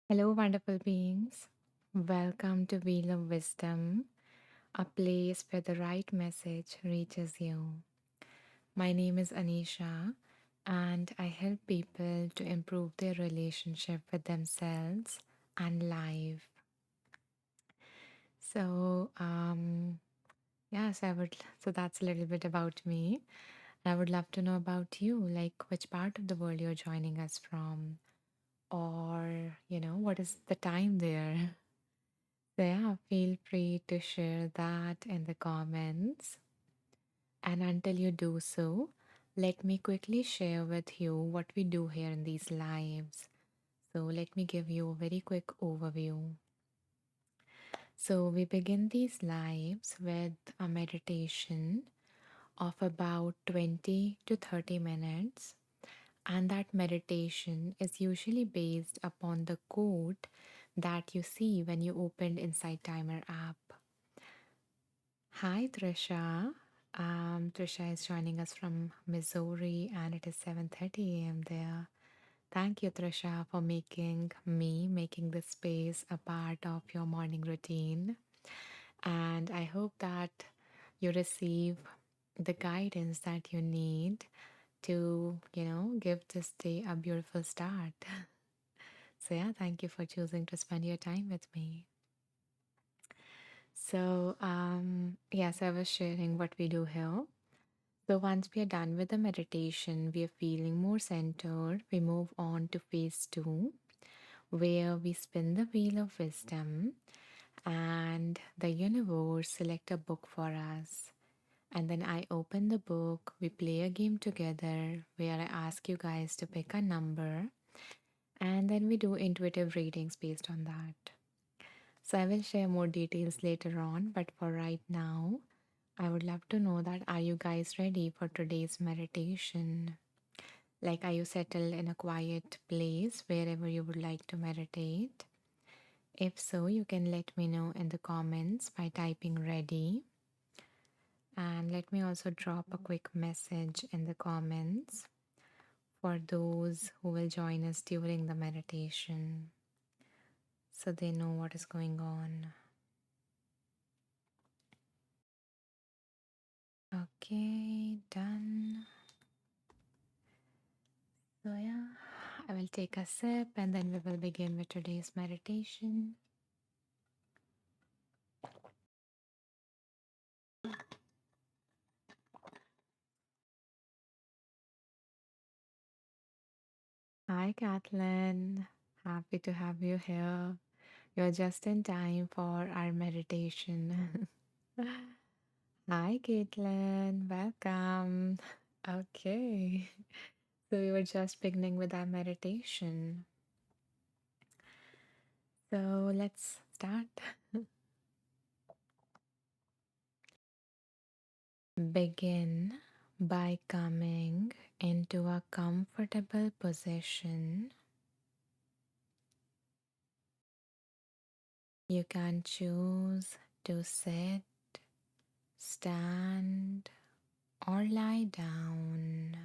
Hello, wonderful beings. Welcome to Wheel of Wisdom, a place where the right message reaches you. My name is Anisha, and I help people to improve their relationship with themselves and life. So, so that's a little bit about me. I would love to know about you, like which part of the world you're joining us from, or, what is the time there? So, yeah, feel free to share that in the comments. And until you do so, let me quickly share with you what we do here in these lives. So, let me give you a very quick overview. So, we begin these lives with a meditation of about 20 to 30 minutes. And that meditation is usually based upon the quote that you see when you opened Insight Timer app. Hi, Trisha. Trisha is joining us from Missouri, and it is 7:30 a.m. there. Thank you, Trisha, for making this space a part of your morning routine. And I hope that you receive the guidance that you need to, give this day a beautiful start. So, yeah, thank you for choosing to spend your time with me. So I was sharing what we do here. So once we are done with the meditation, we are feeling more centered. We move on to phase two, where we spin the wheel of wisdom and the universe select a book for us. And then I open the book, we play a game together where I ask you guys to pick a number, and then we do intuitive readings based on that. So I will share more details later on, but for right now, I would love to know that are you guys ready for today's meditation? Like, are you settled in a quiet place wherever you would like to meditate? If so, you can let me know in the comments by typing ready. And let me also drop a quick message in the comments for those who will join us during the meditation so they know what is going on. Okay, done. So, yeah, I will take a sip and then we will begin with today's meditation. Hi, Kathleen. Happy to have you here. You're just in time for our meditation. Hi, Caitlin. Welcome. Okay. So, we were just beginning with our meditation. So, let's start. Begin by coming into a comfortable position. You can choose to sit, stand, or lie down.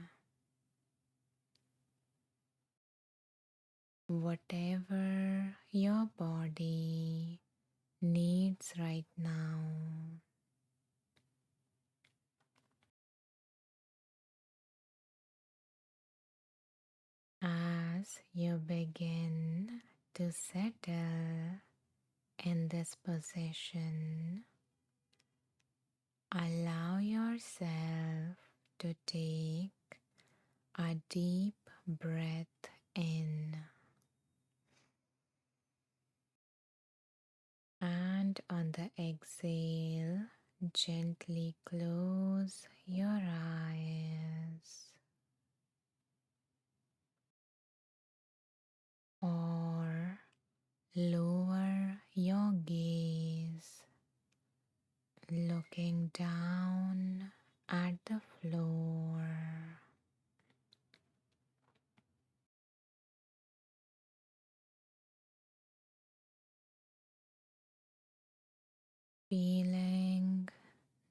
Whatever your body needs right now. As you begin to settle in this position, allow yourself to take a deep breath in, and on the exhale, gently close your eyes or lower your gaze, looking down at the floor. Feeling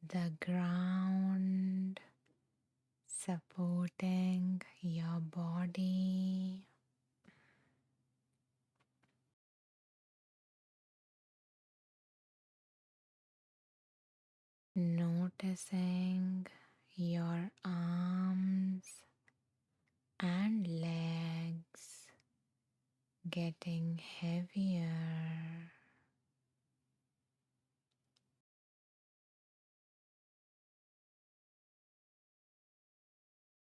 the ground supporting your body. Noticing your arms and legs getting heavier,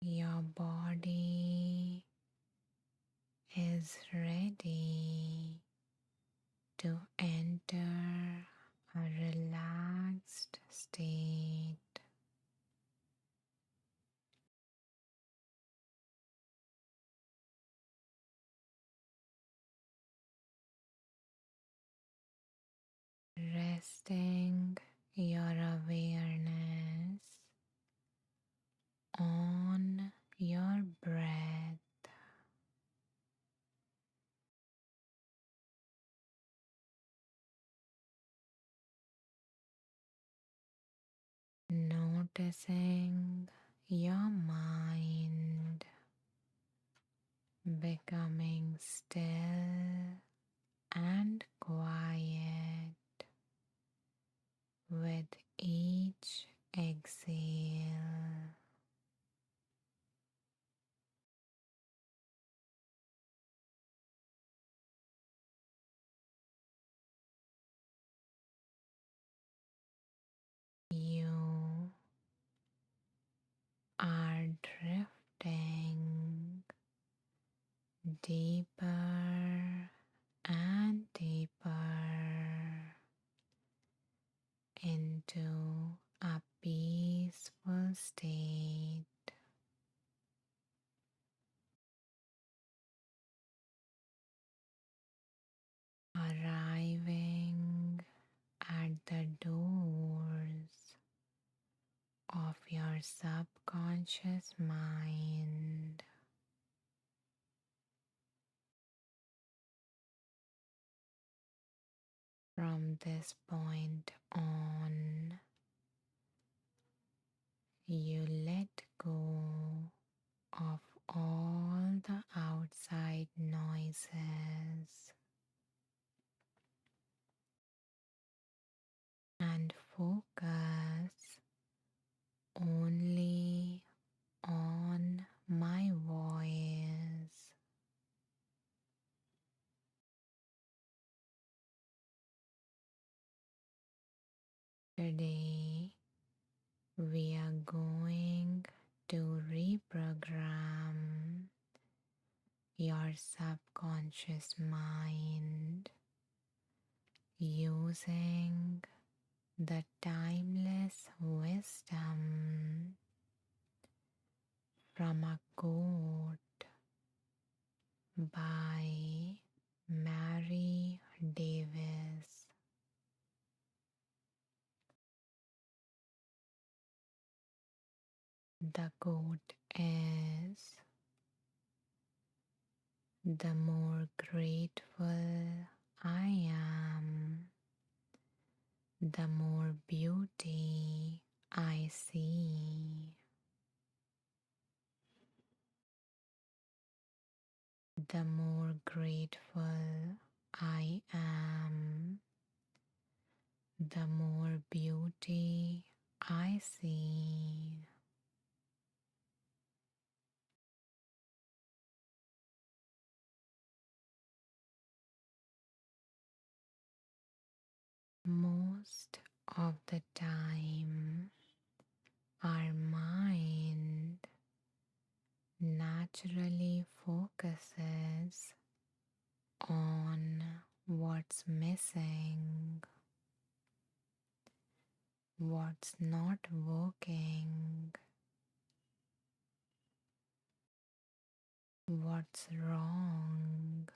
your body is ready to enter a relaxed state. Resting your awareness on your breath, noticing your mind becoming still and quiet with each exhale. You are drifting deeper and deeper into a peaceful state, arriving at the doors of your subconscious mind. From this point on, you let go of all the outside noises and focus only on my voice. Today, we are going to reprogram your subconscious mind using the timeless wisdom from a quote by Mary Davis. The quote is: "The more grateful I am, the more beauty I see." The more grateful I am, the more beauty I see. Most of the time, our mind naturally focuses on what's missing, what's not working, what's wrong,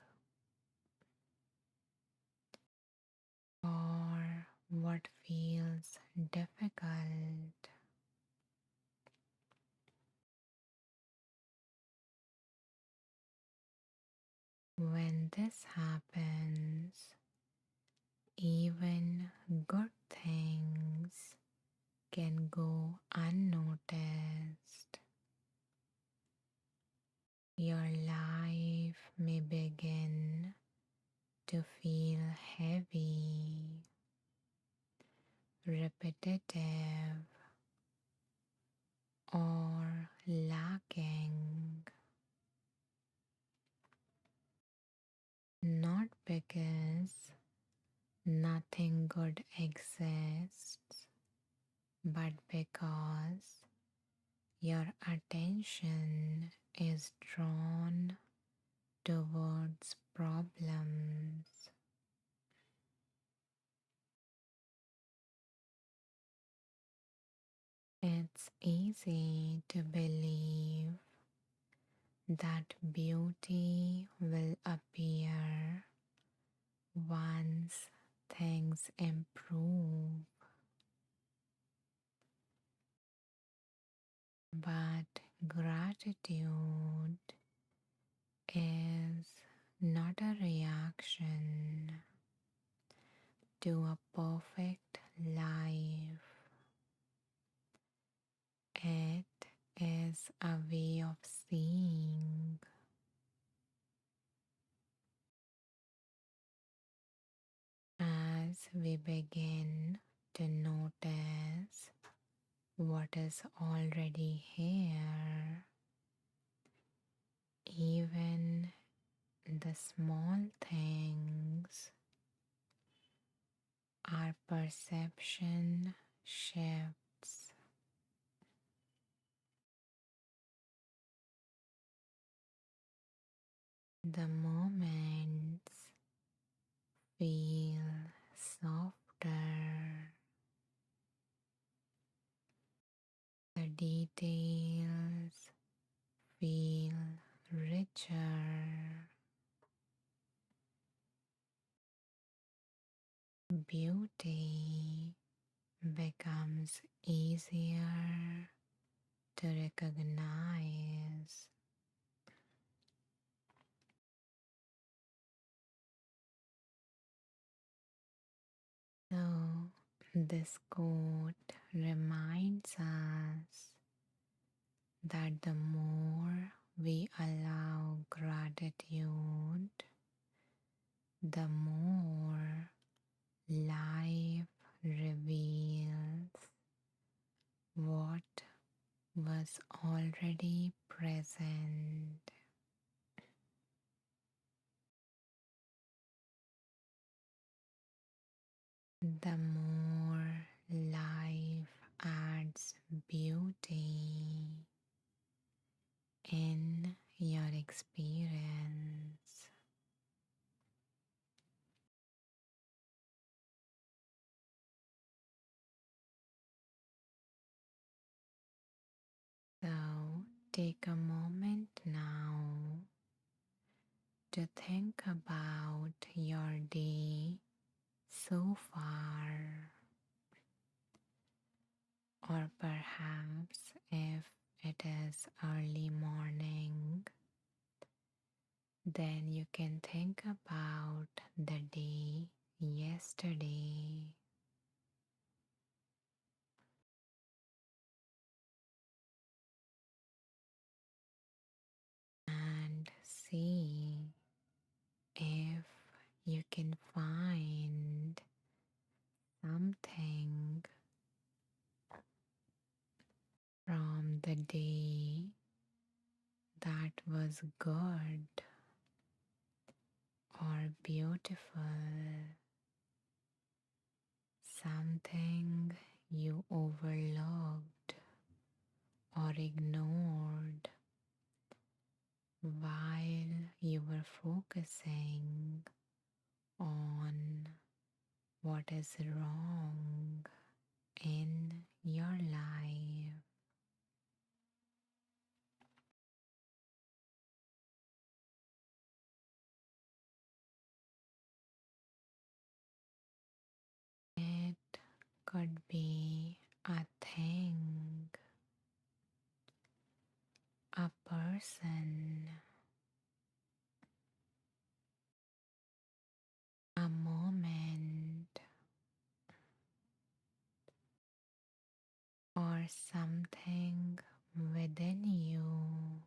or what feels difficult. When this happens, even good things can go unnoticed. Your life may begin to feel heavy, repetitive, or lacking, not because nothing good exists, but because your attention is drawn towards problems. It's easy to believe that beauty will appear once things improve, but gratitude is not a reaction to a perfect life. It is a way of seeing. As we begin to notice what is already here, even the small things, our perception shifts. The moments feel softer, the details feel richer, beauty becomes easier to recognize. So, this quote reminds us that the more we allow gratitude, the more life reveals what was already present. The more life adds beauty in your experience. So take a moment now to think about your day so far, or perhaps if it is early morning, then you can think about the day yesterday and see if you can find something from the day that was good or beautiful, something you overlooked or ignored while you were focusing on what is wrong in your life. It could be a thing, a person, a moment, or something within you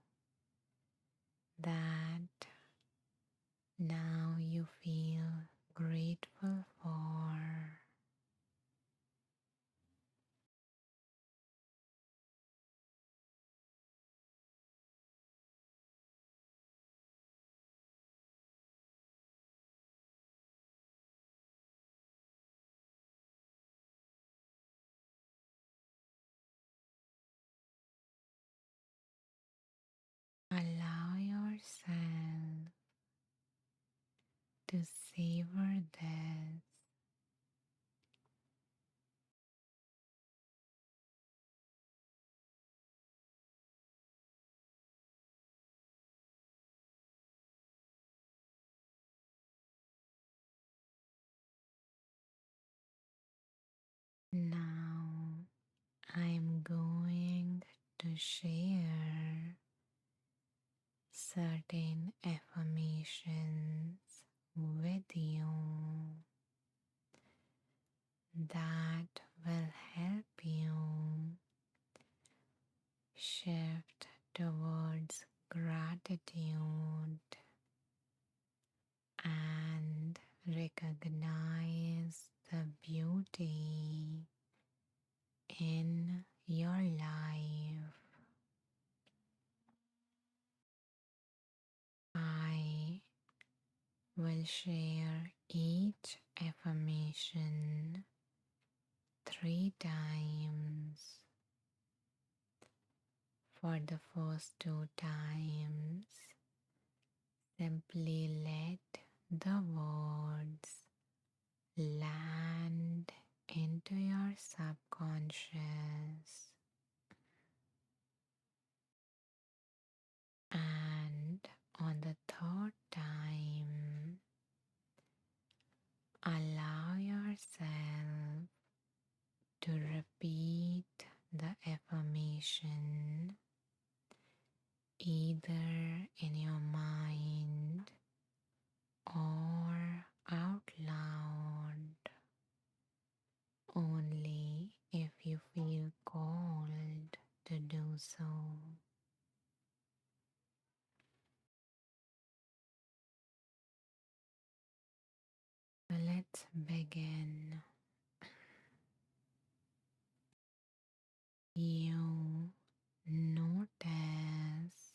that now you feel grateful for. to savor this. Now I'm going to share certain affirmations with you that will help you shift towards gratitude and recognize the beauty in your life. I will share each affirmation 3 times. For the first 2 times, simply let the words land into your subconscious, and on the third time, allow yourself to repeat the affirmation either in your mind or out loud only if you feel called to do so. So let's begin. You notice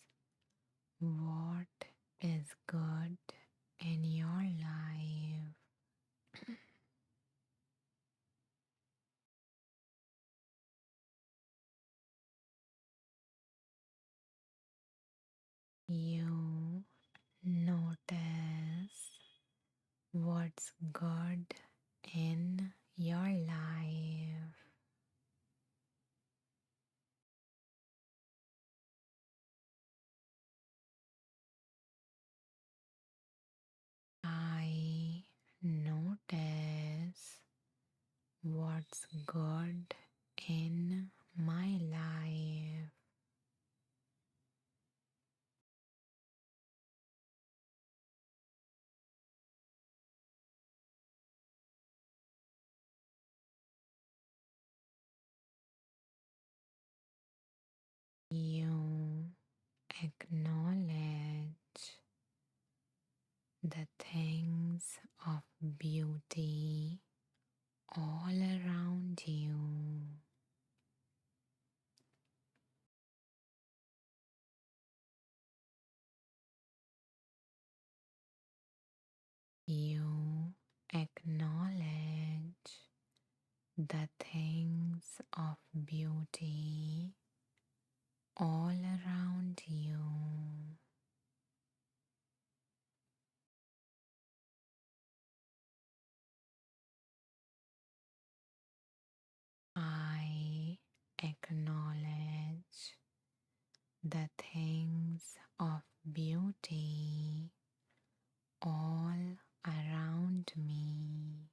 what is good in your life. You notice what's good in your life. I notice what's good in my life. You acknowledge the things of beauty all around you. You acknowledge the things of beauty all around you. I acknowledge the things of beauty all around me.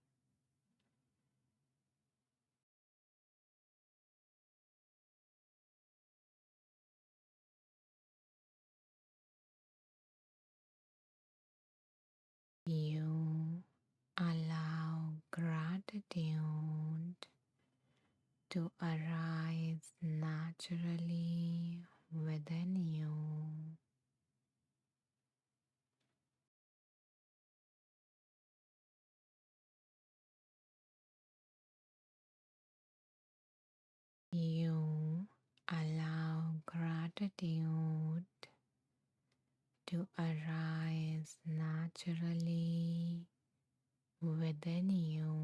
You allow gratitude to arise naturally within you. You allow gratitude to arise naturally within you.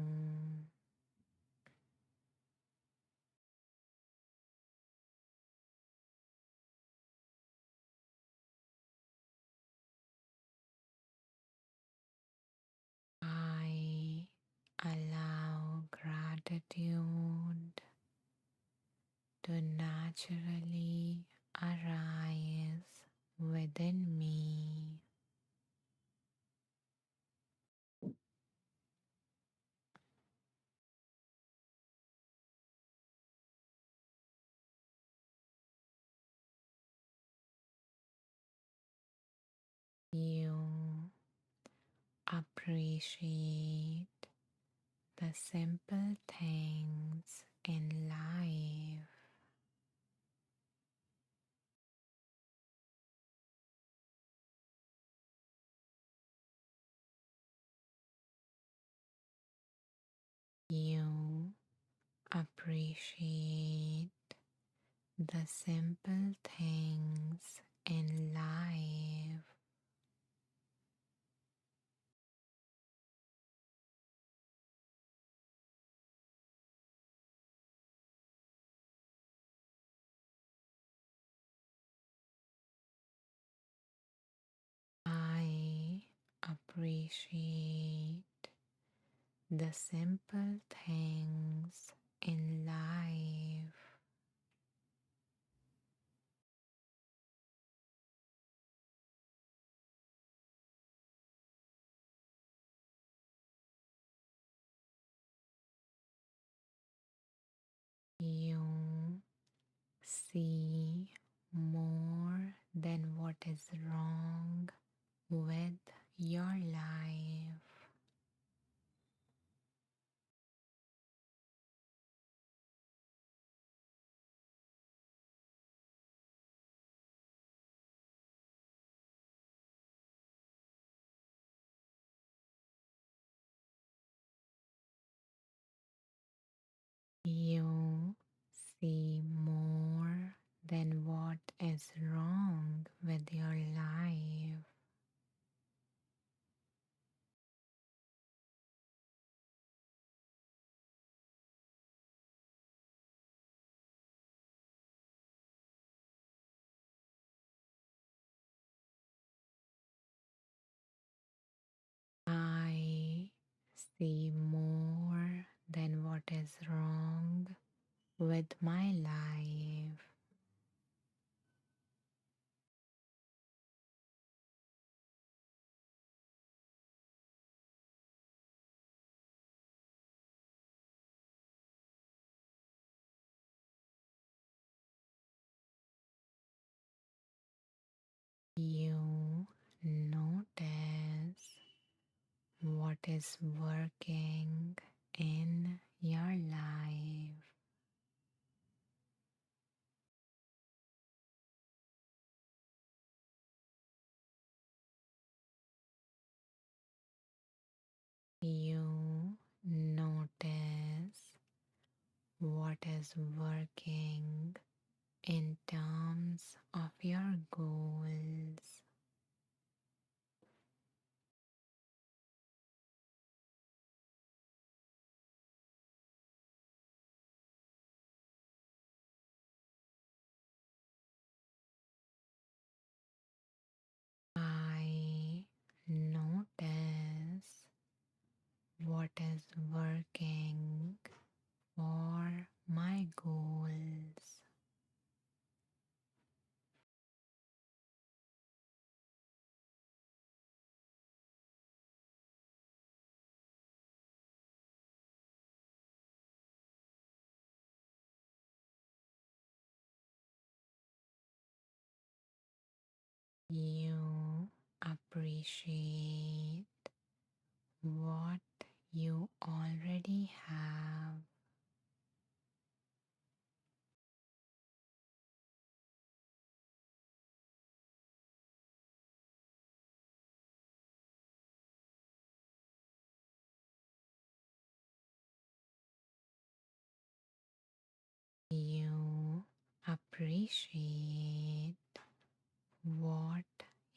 gratitude to naturally arise within me. You appreciate the simple things in life. You appreciate the simple things in life. I appreciate the simple things in life. You see more than what is wrong with your life. You see more than what is wrong with your life. I see more than what is wrong with my life. You notice what is working in your life. You notice what is working in terms of your goals. I notice what is working for my goals. You appreciate what you already have. You appreciate what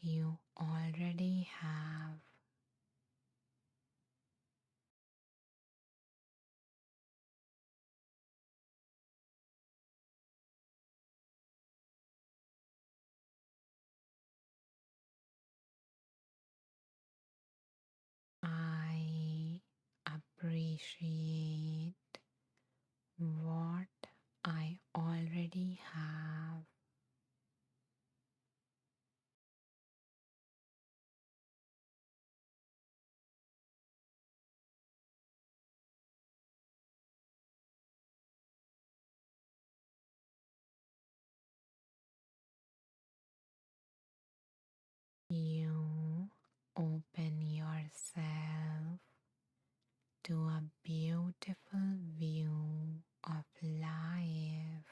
you already have. I appreciate. what I already have. You open yourself to a beautiful view of life.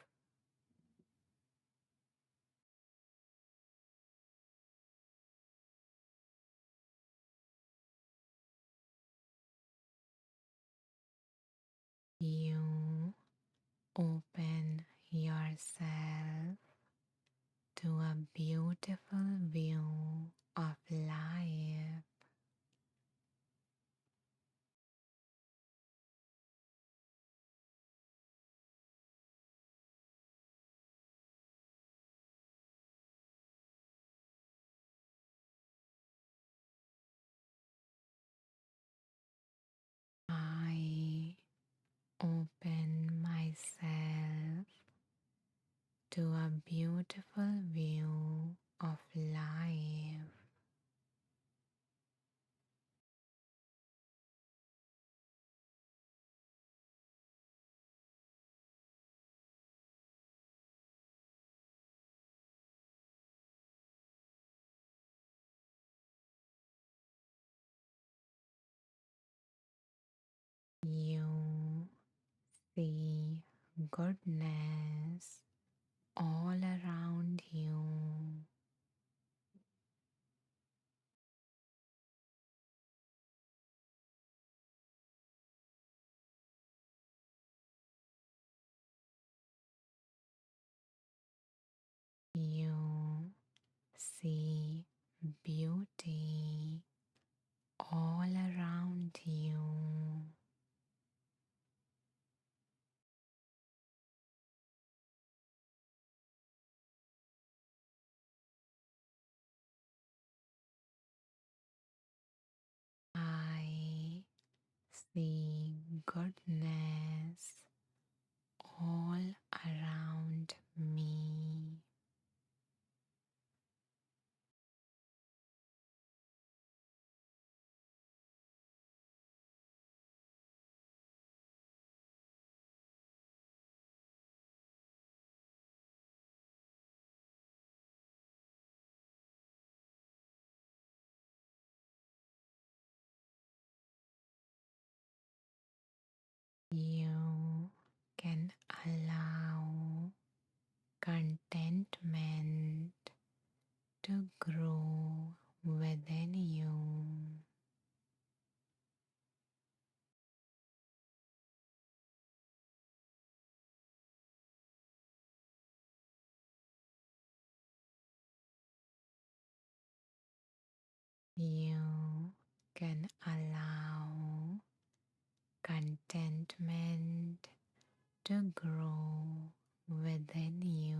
You open yourself to a beautiful view of life. I open myself to a beautiful view of life. You see goodness all around you. You see beauty all around you. I see goodness all around me. You can allow contentment to grow within you. You can allow contentment to grow within you.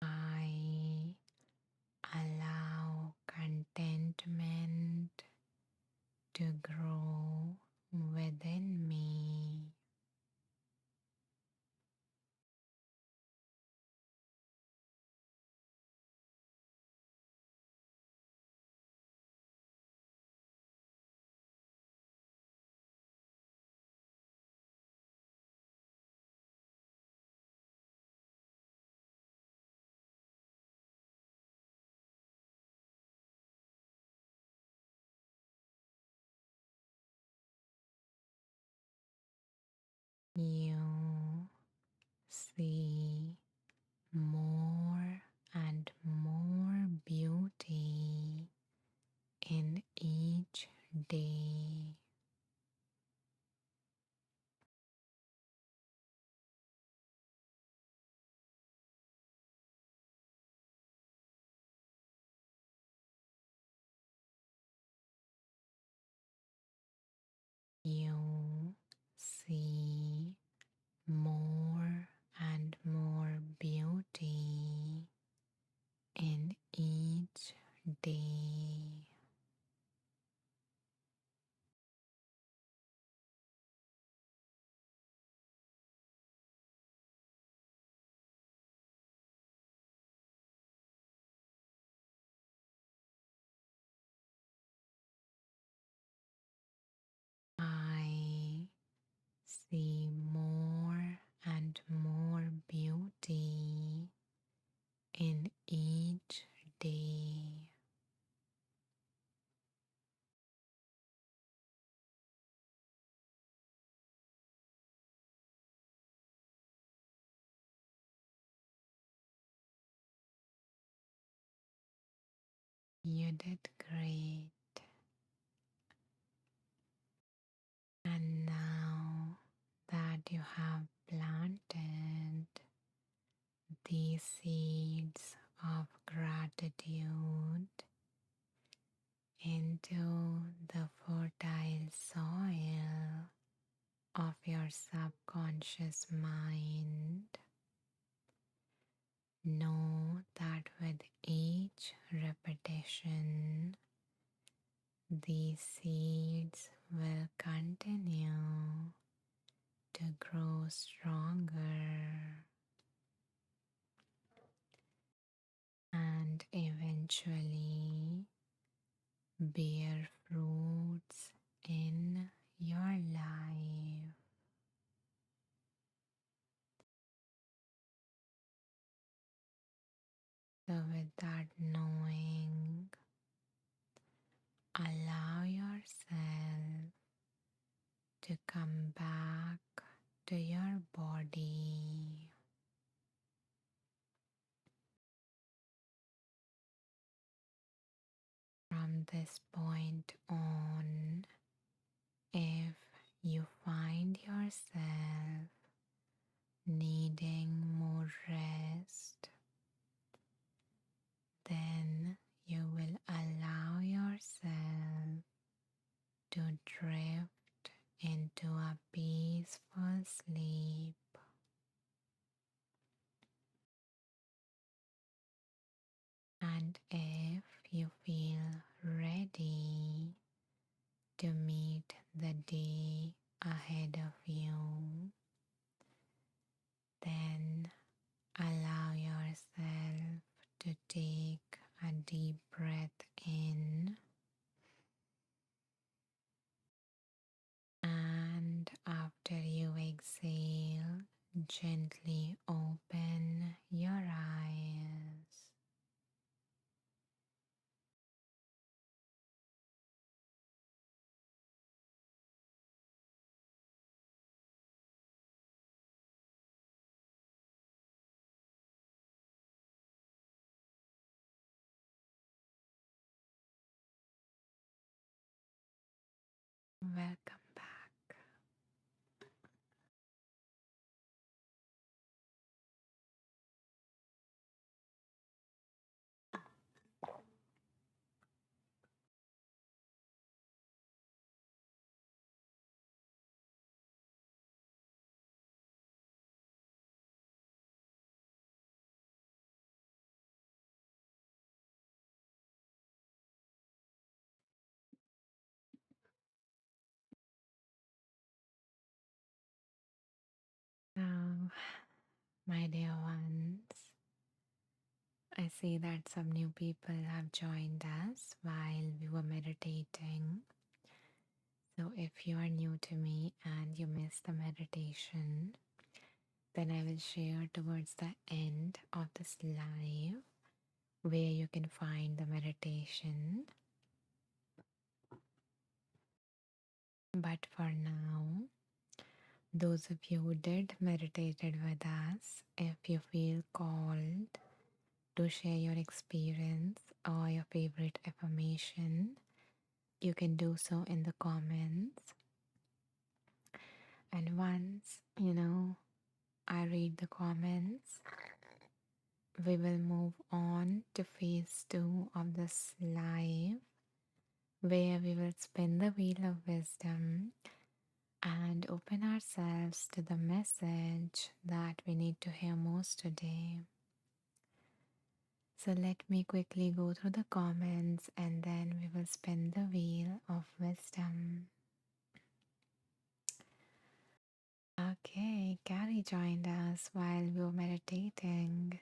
I allow contentment to grow within me. You see more and more beauty in each day. you see more and more beauty in each day. I see more and more beauty in each day. You did great. And now that you have planted these seeds of gratitude into the fertile soil of your subconscious mind, know that with each repetition, these seeds will continue to grow stronger and eventually bear fruits in your life. So, with that knowing, allow yourself to come back to your body. From this point on, if you find yourself needing more rest, then you will allow yourself to drift into a peaceful sleep. And if you feel ready to meet the day ahead of you, then allow yourself to take a deep breath in, and after you exhale, gently open your eyes. Welcome back. Now, my dear ones, I see that some new people have joined us while we were meditating. So, if you are new to me and you missed the meditation, then I will share towards the end of this live where you can find the meditation. But for now, those of you who did meditated with us, if you feel called to share your experience or your favorite affirmation, you can do so in the comments. And once, I read the comments, we will move on to phase 2 of this live, where we will spin the wheel of wisdom and open ourselves to the message that we need to hear most today. So let me quickly go through the comments and then we will spin the wheel of wisdom. Okay, Carrie joined us while we were meditating.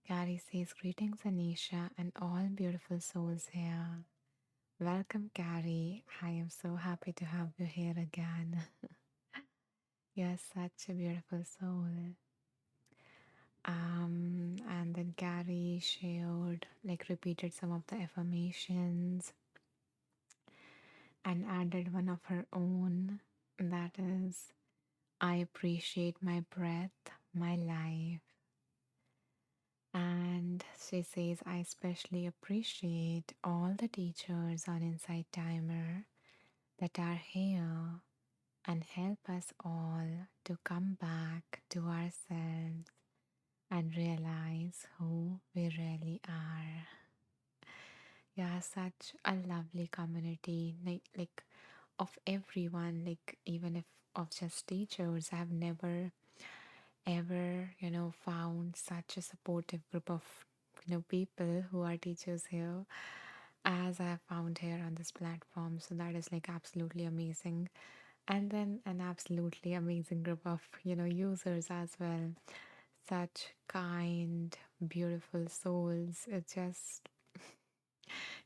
Carrie says, greetings, Anisha, and all beautiful souls here. Welcome, Carrie. I am so happy to have you here again. You're such a beautiful soul. And then Carrie shared, like, repeated some of the affirmations and added one of her own. That is, I appreciate my breath, my life. And she says, I especially appreciate all the teachers on Insight Timer that are here and help us all to come back to ourselves and realize who we really are. Yeah, such a lovely community, like of everyone, like even if of just teachers. I've never ever, found such a supportive group of, people who are teachers here as I found here on this platform. So that is like absolutely amazing. And then an absolutely amazing group of, users as well. Such kind, beautiful souls. It's just,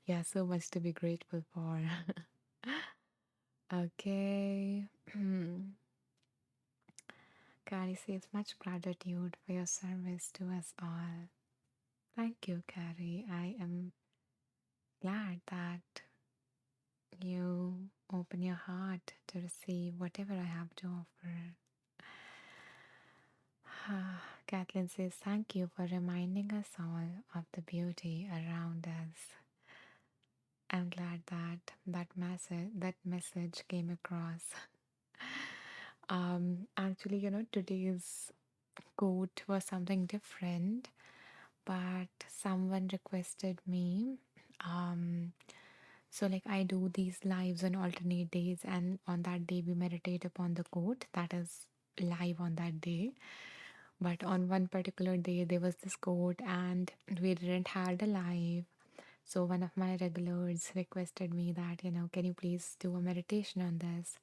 yeah, so much to be grateful for. Okay. Carrie says much gratitude for your service to us all. Thank you, Carrie. I am glad that you open your heart to receive whatever I have to offer. Kathleen says, thank you for reminding us all of the beauty around us. I'm glad that that message came across. Actually, today's quote was something different, but someone requested me. Um, so like I do these lives on alternate days, and on that day we meditate upon the quote that is live on that day. But on one particular day there was this quote, and we didn't had a live. So one of my regulars requested me that, can you please do a meditation on this?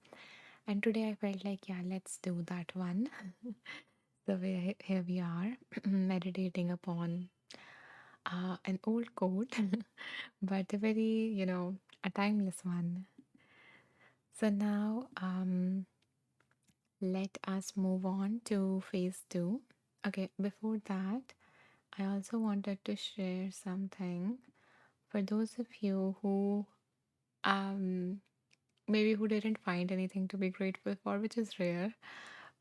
And today I felt like, yeah, let's do that one. So here we are meditating upon an old quote, but a very, a timeless one. So now let us move on to phase two. Okay, before that, I also wanted to share something for those of you who um maybe who didn't find anything to be grateful for, which is rare.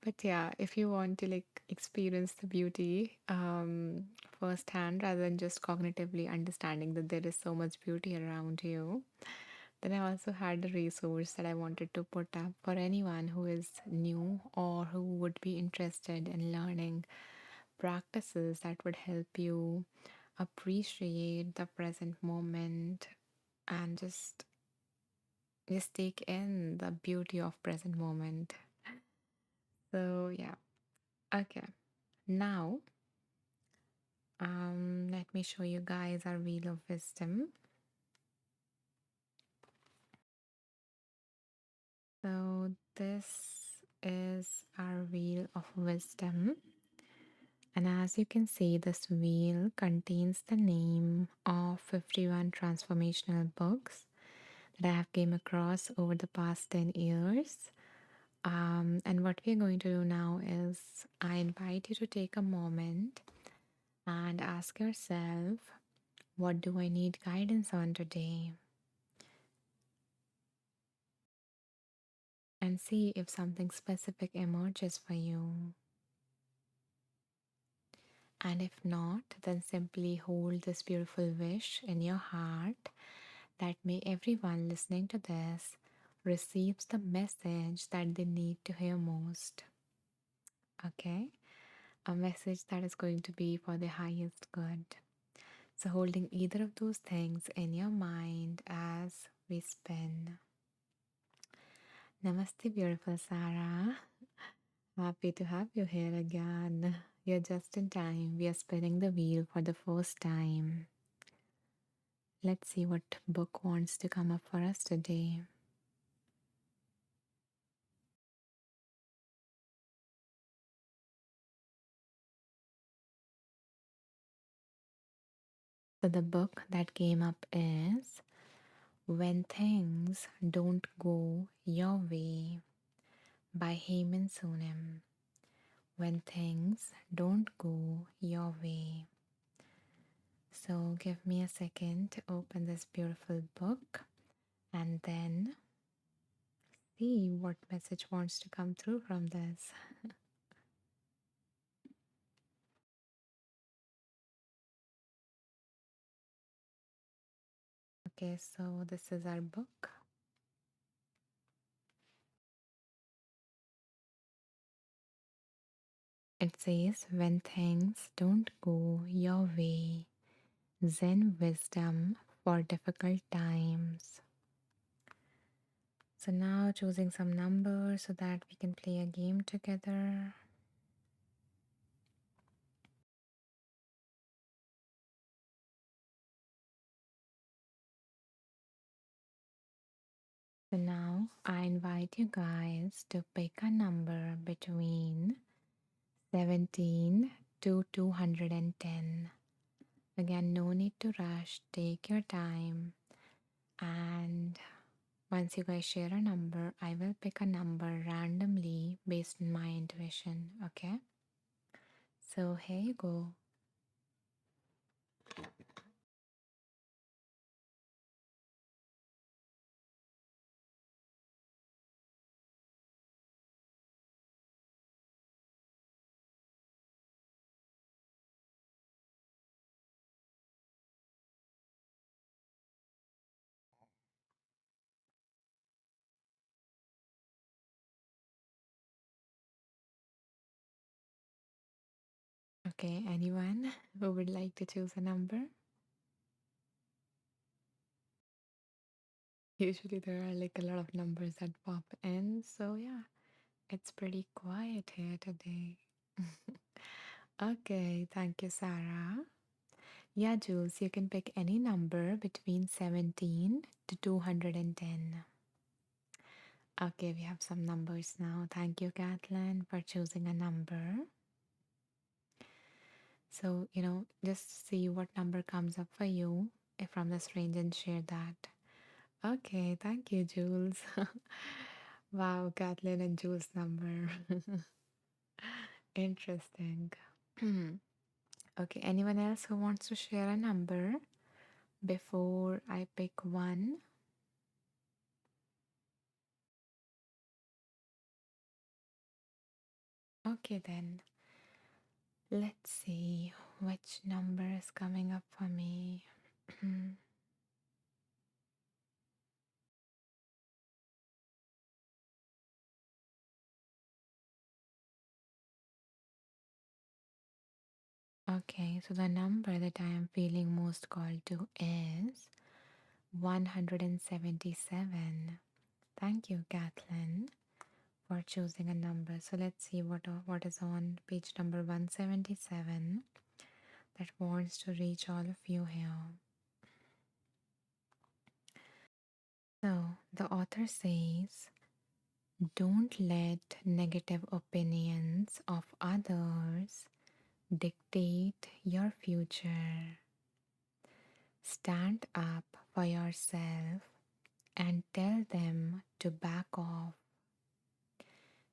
But yeah, if you want to like experience the beauty firsthand rather than just cognitively understanding that there is so much beauty around you, then I also had a resource that I wanted to put up for anyone who is new or who would be interested in learning practices that would help you appreciate the present moment and just take in the beauty of present moment. So yeah, okay. Now, let me show you guys our wheel of wisdom. So this is our wheel of wisdom. And as you can see, this wheel contains the name of 51 transformational books that I have came across over the past 10 years. And what we're going to do now is I invite you to take a moment and ask yourself, what do I need guidance on today? And see if something specific emerges for you. And if not, then simply hold this beautiful wish in your heart that may everyone listening to this receives the message that they need to hear most. Okay? A message that is going to be for the highest good. So, holding either of those things in your mind as we spin. Namaste, beautiful Sarah. Happy to have you here again. You're just in time. We are spinning the wheel for the first time. Let's see what book wants to come up for us today. So, the book that came up is When Things Don't Go Your Way by Heyman Sunim. When Things Don't Go Your Way. So, give me a second to open this beautiful book and then see what message wants to come through from this. Okay, so this is our book. It says, When Things Don't Go Your Way, Zen Wisdom for Difficult Times. So now choosing some numbers so that we can play a game together. So now I invite you guys to pick a number between 17 to 210. Again, no need to rush, take your time. And once you guys share a number, I will pick a number randomly based on my intuition, okay? So here you go. Okay, anyone who would like to choose a number? Usually there are like a lot of numbers that pop in, so yeah, it's pretty quiet here today. Okay, thank you, Sarah. Yeah, Jules, you can pick any number between 17 to 210. Okay, we have some numbers now. Thank you, Kathleen, for choosing a number. So, just see what number comes up for you from this range and share that. Okay, thank you, Jules. Wow, Kathleen and Jules' number. Interesting. Okay, anyone else who wants to share a number before I pick one? Okay, then let's see which number is coming up for me. Okay, so the number that I am feeling most called to is 177. Thank you, Kathleen, for choosing a number. So let's see what is on page number 177 that wants to reach all of you here. So the author says, don't let negative opinions of others dictate your future. Stand up for yourself and tell them to back off.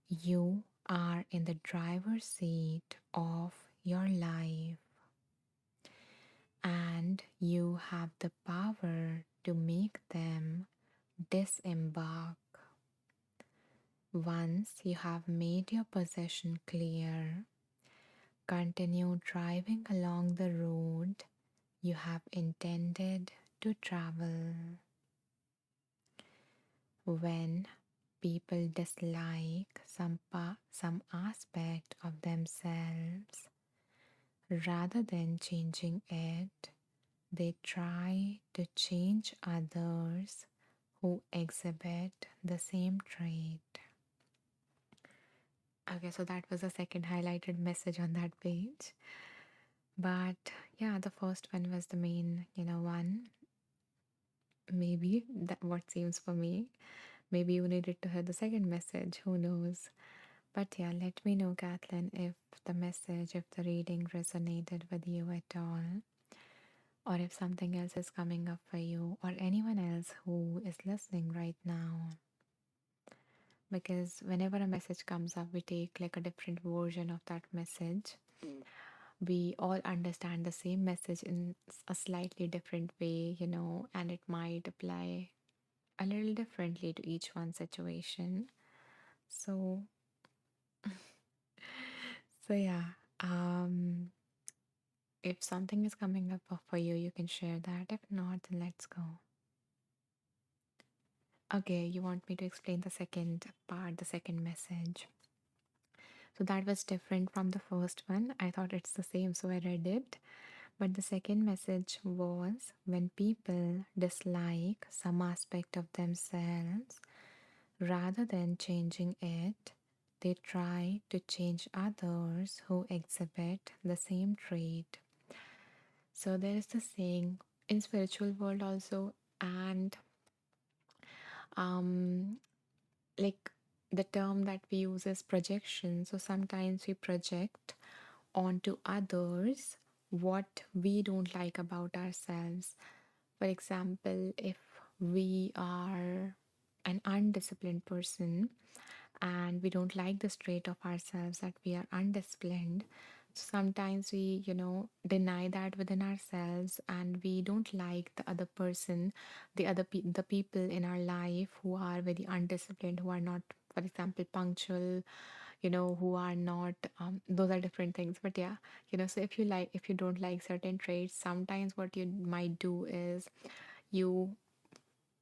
You are in the driver's seat of your life and you have the power to make them disembark. Once you have made your position clear, continue driving along the road you have intended to travel. When people dislike some aspect of themselves, rather than changing it, they try to change others who exhibit the same trait. Okay, so that was the second highlighted message on that page. But yeah, the first one was the main, one. Maybe that what seems for me. Maybe you needed to hear the second message. Who knows? But yeah, let me know, Kathleen, if the message, if the reading resonated with you at all, or if something else is coming up for you, or anyone else who is listening right now. Because whenever a message comes up, we take like a different version of that message. We all understand the same message in a slightly different way, and it might apply a little differently to each one situation. So, so yeah, um, if something is coming up for you, you can share that. If not, then let's go. Okay, you want me to explain the second part, the second message. So that was different from the first one. I thought it's the same, so I read it. But the second message was when people dislike some aspect of themselves, rather than changing it, they try to change others who exhibit the same trait. So there is the saying in spiritual world also, and um like the term that we use is projection. So sometimes we project onto others what we don't like about ourselves. For example, if we are an undisciplined person and we don't like the trait of ourselves that we are undisciplined, so sometimes we deny that within ourselves, and we don't like the other person, the people in our life who are very undisciplined, who are not, for example, punctual, who are not, those are different things. But yeah, so if you don't like certain traits, sometimes what you might do is you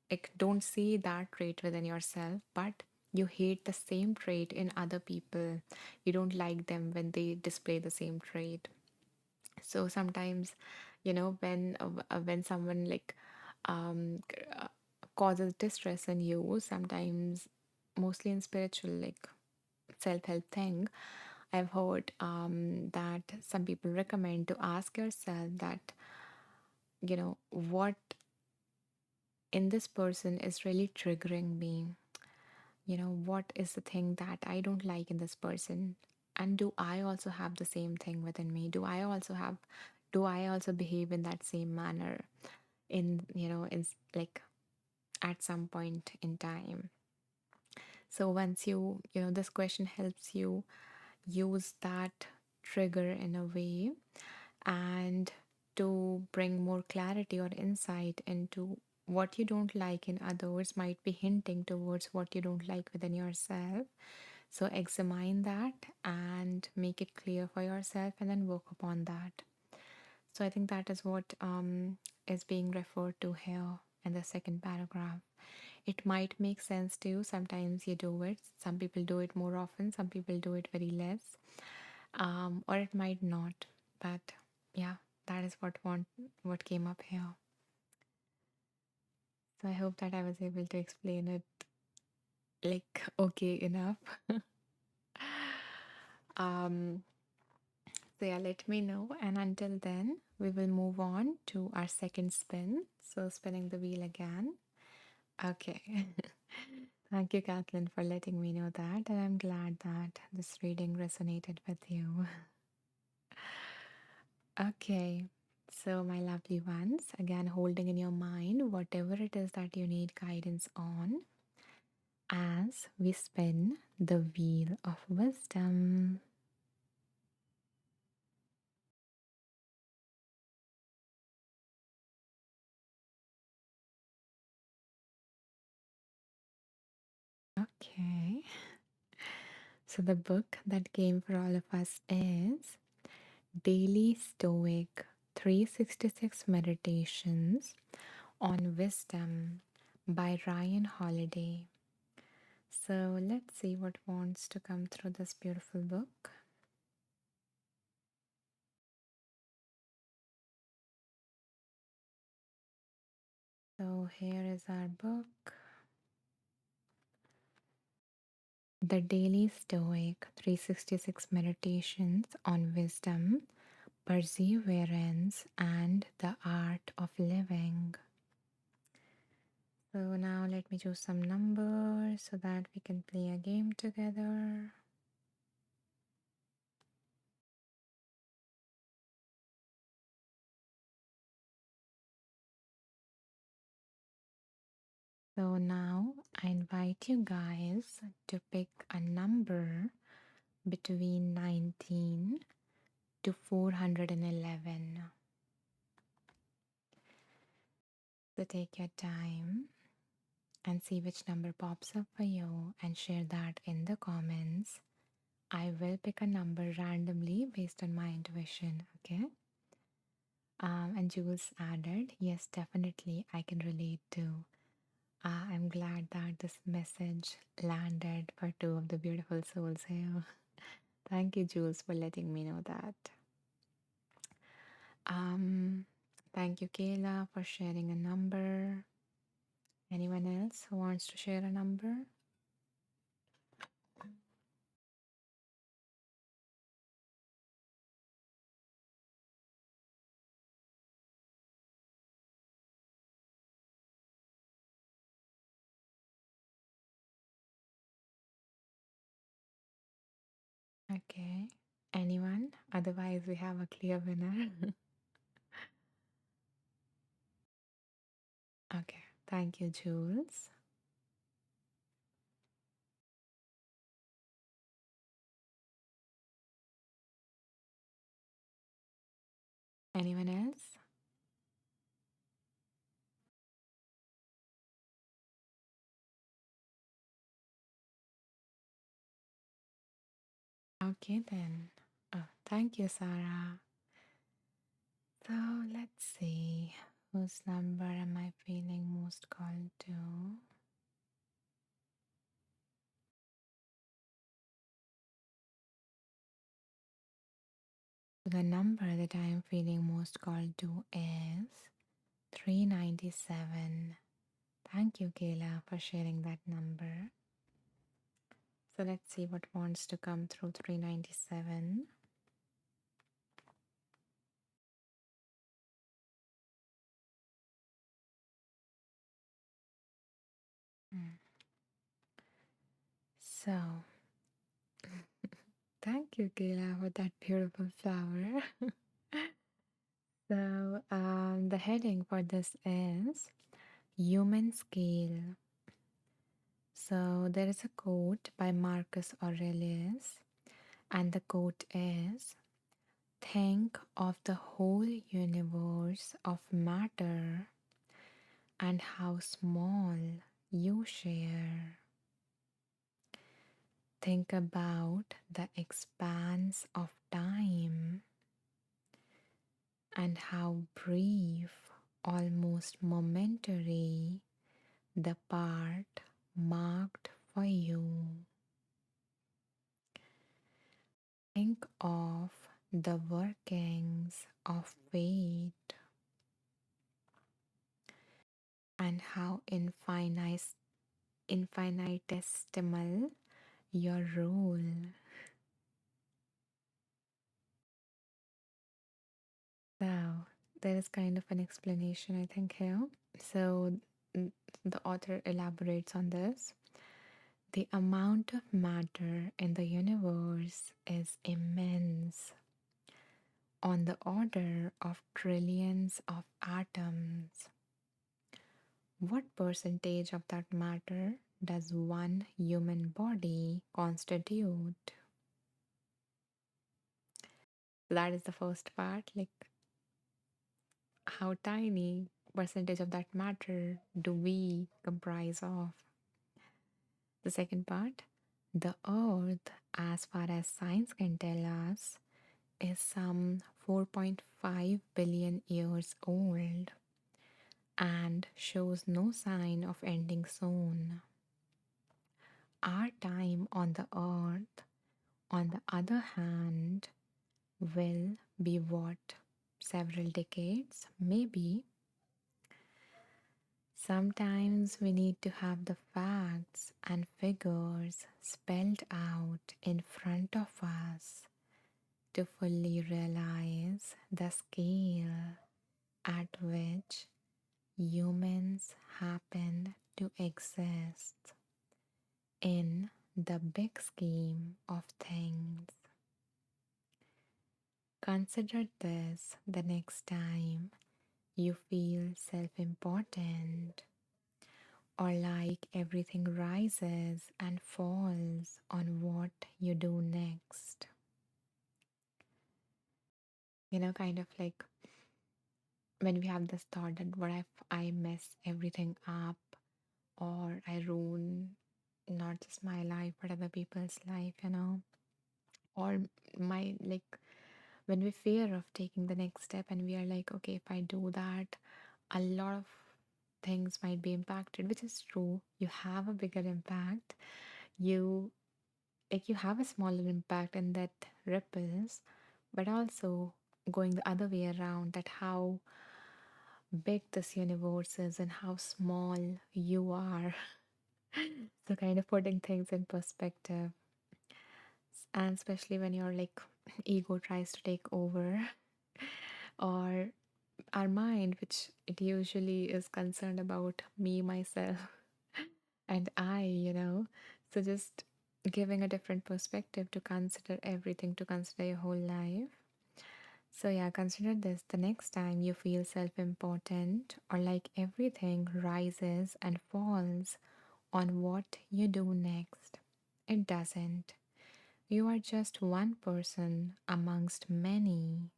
like don't see that trait within yourself, but you hate the same trait in other people. You don't like them when they display the same trait. So sometimes, when someone like causes distress in you, sometimes, mostly in spiritual like self-help thing, I've heard that some people recommend to ask yourself that, what in this person is really triggering me. What is the thing that I don't like in this person? And do I also have the same thing within me? Do I also behave in that same manner in, like at some point in time? So once this question helps you use that trigger in a way, and to bring more clarity or insight into what you don't like in others might be hinting towards what you don't like within yourself. So examine that and make it clear for yourself and then work upon that. So I think that is what is being referred to here in the second paragraph. It might make sense to you. Sometimes you do it. Some people do it more often. Some people do it very less. Or it might not. But yeah, that is what came up here. So I hope that I was able to explain it like okay enough. um, so yeah, let me know. And until then, we will move on to our second spin. So spinning the wheel again. Okay. Thank you, Kathleen, for letting me know that. And I'm glad that this reading resonated with you. Okay. So, my lovely ones, again, holding in your mind whatever it is that you need guidance on as we spin the wheel of wisdom. Okay. So, the book that came for all of us is Daily Stoic 366 Meditations on Wisdom by Ryan Holiday. So let's see what wants to come through this beautiful book. So here is our book. The Daily Stoic 366 Meditations on Wisdom, Perseverance, and the Art of Living. So now let me choose some numbers so that we can play a game together. So now I invite you guys to pick a number between 19 to 411. So take your time and see which number pops up for you and share that in the comments. I will pick a number randomly based on my intuition, okay? And Jules added, yes, definitely, I can relate to. I'm glad that this message landed for two of the beautiful souls here. Thank you, Jules, for letting me know that. Um, Thank you, Kayla, for sharing a number. Anyone else who wants to share a number? Okay. Anyone? Otherwise, we have a clear winner. Okay. Thank you, Jules. Anyone else? Okay, then. Oh, thank you, Sarah. So let's see. Whose number am I feeling most called to? The number that I am feeling most called to is 397. Thank you, Kayla, for sharing that number. So let's see what wants to come through 397. Mm. So, thank you, Kayla, for that beautiful flower. So, the heading for this is Human Scale. So, there is a quote by Marcus Aurelius, and the quote is, think of the whole universe of matter and how small you share. Think about the expanse of time and how brief, almost momentary, the part marked for you. Think of the workings of fate and how infinitesimal your role. So, there is kind of an explanation, I think, here. So, the author elaborates on this. The amount of matter in the universe is immense, on the order of trillions of atoms. What percentage of that matter does one human body constitute? That is the first part. Like, how tiny percentage of that matter do we comprise of? The second part, the earth, as far as science can tell us, is some 4.5 billion years old and shows no sign of ending soon. Our time on the earth, on the other hand, will be what? Several decades, maybe. Sometimes we need to have the facts and figures spelled out in front of us to fully realize the scale at which humans happen to exist in the big scheme of things. Consider this the next time you feel self important or like everything rises and falls on what you do next. Kind of like when we have this thought that what if I mess everything up or I ruin not just my life but other people's life, or my like when we fear of taking the next step and we are like, okay, if I do that, a lot of things might be impacted, which is true. You have a bigger impact. You you have a smaller impact and that ripples, but also going the other way around that how big this universe is and how small you are. So kind of putting things in perspective. And especially when your like ego tries to take over or our mind, which it usually is concerned about me, myself, and I. So just giving a different perspective to consider everything, to consider your whole life. So, yeah, consider this the next time you feel self important or like everything rises and falls on what you do next. It doesn't. You are just one person amongst many,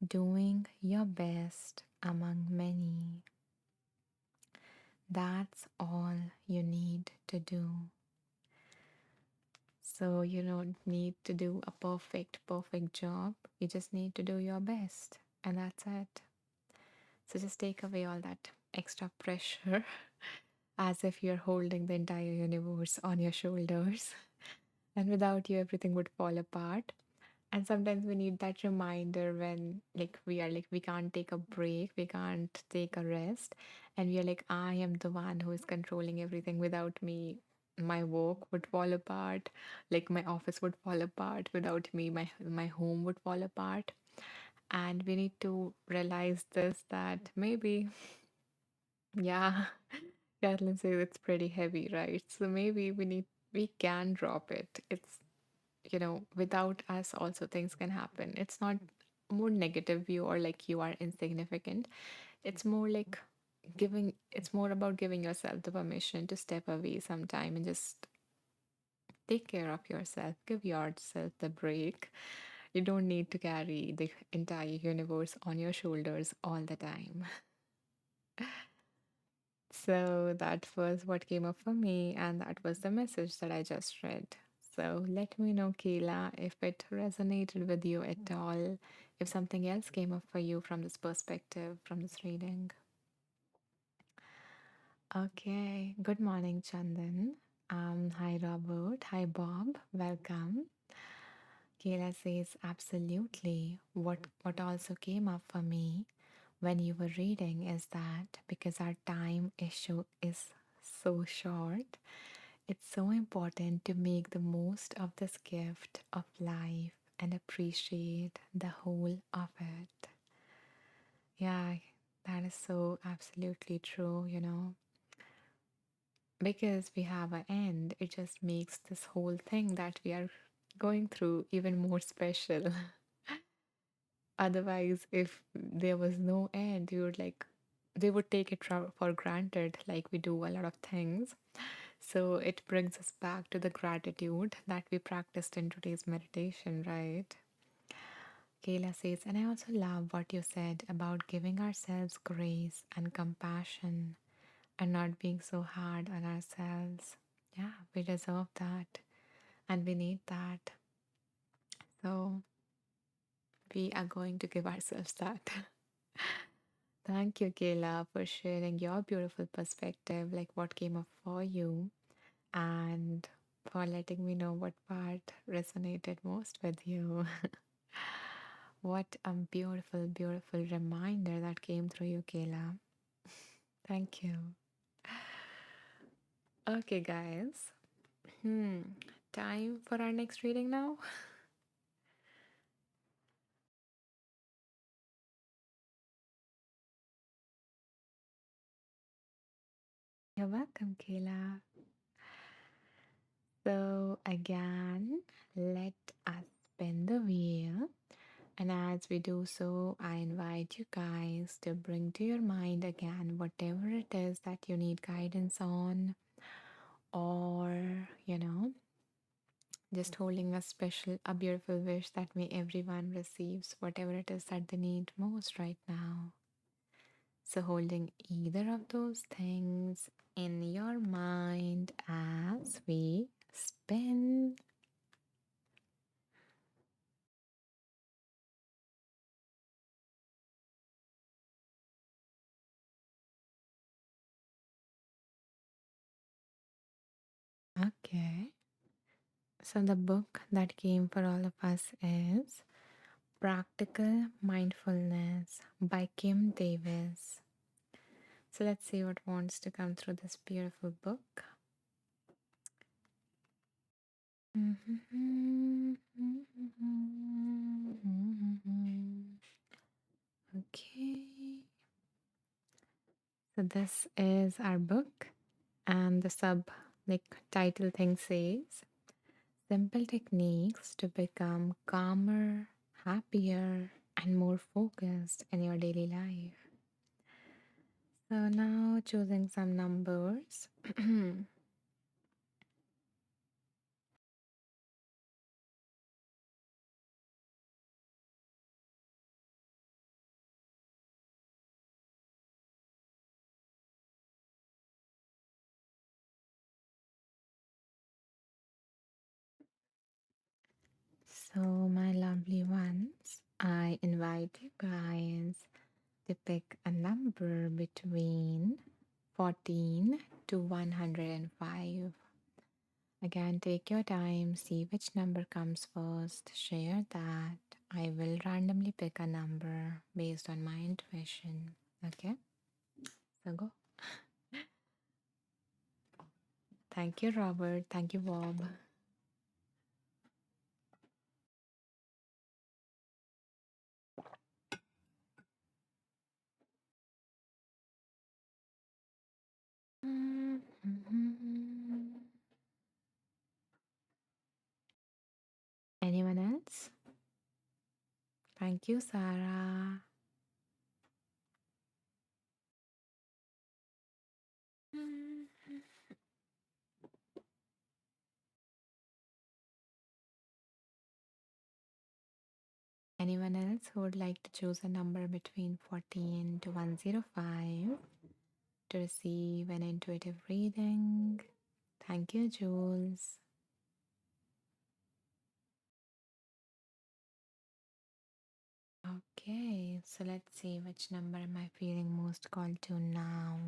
doing your best among many. That's all you need to do. So you don't need to do a perfect job. You just need to do your best. And that's it. So just take away all that extra pressure as if you're holding the entire universe on your shoulders. And without you, everything would fall apart. And sometimes we need that reminder when like we are like we can't take a break, we can't take a rest, and we are like, I am the one who is controlling everything. Without me, my work would fall apart, like my office would fall apart. Without me, my home would fall apart. And we need to realize this that maybe, yeah, Kathleen says it's pretty heavy, right? So maybe we can drop it. It's without us also things can happen. It's not more negative view or like you are insignificant. It's more like it's more about giving yourself the permission to step away sometime and just take care of yourself. Give yourself the break. You don't need to carry the entire universe on your shoulders all the time. So that was what came up for me, and that was the message that I just read. So let me know, Kayla, if it resonated with you at all, if something else came up for you from this perspective, from this reading. Okay, good morning, Chandan. Hi, Robert. Hi, Bob. Welcome. Kayla says, absolutely. What also came up for me when you were reading is that because our time issue is so short, it's so important to make the most of this gift of life and appreciate the whole of it. Yeah, that is so absolutely true. Because we have an end, it just makes this whole thing that we are going through even more special. Otherwise, if there was no end, you would like they would take it for granted, like we do a lot of things. So it brings us back to the gratitude that we practiced in today's meditation, right? Kayla says, and I also love what you said about giving ourselves grace and compassion and not being so hard on ourselves. Yeah, we deserve that and we need that. So we are going to give ourselves that. Thank you, Kayla, for sharing your beautiful perspective, like what came up for you, and for letting me know what part resonated most with you. What a beautiful, beautiful reminder that came through you, Kayla. Thank you. Okay, guys. Hmm. Time for our next reading now. You're welcome, Kayla. So, again, let us spin the wheel. And as we do so, I invite you guys to bring to your mind again whatever it is that you need guidance on, or, just holding a special, a beautiful wish that may everyone receives whatever it is that they need most right now. So, holding either of those things in your mind as we spin. Okay. So, the book that came for all of us is Practical Mindfulness by Kim Davis. So, let's see what wants to come through this beautiful book. Okay. So this is our book, and the title thing says simple techniques to become calmer, happier, and more focused in your daily life. So now choosing some numbers. So my lovely ones, I invite you guys to pick a number between 14 to 105. Again, take your time, see which number comes first, share that. I will randomly pick a number based on my intuition. Okay, so go. Thank you, Robert. Thank you, Bob. Anyone else? Thank you, Sarah. Anyone else who would like to choose a number between 14 to 105 to receive an intuitive reading? Thank you, Jules. Okay, so let's see which number am I feeling most called to now.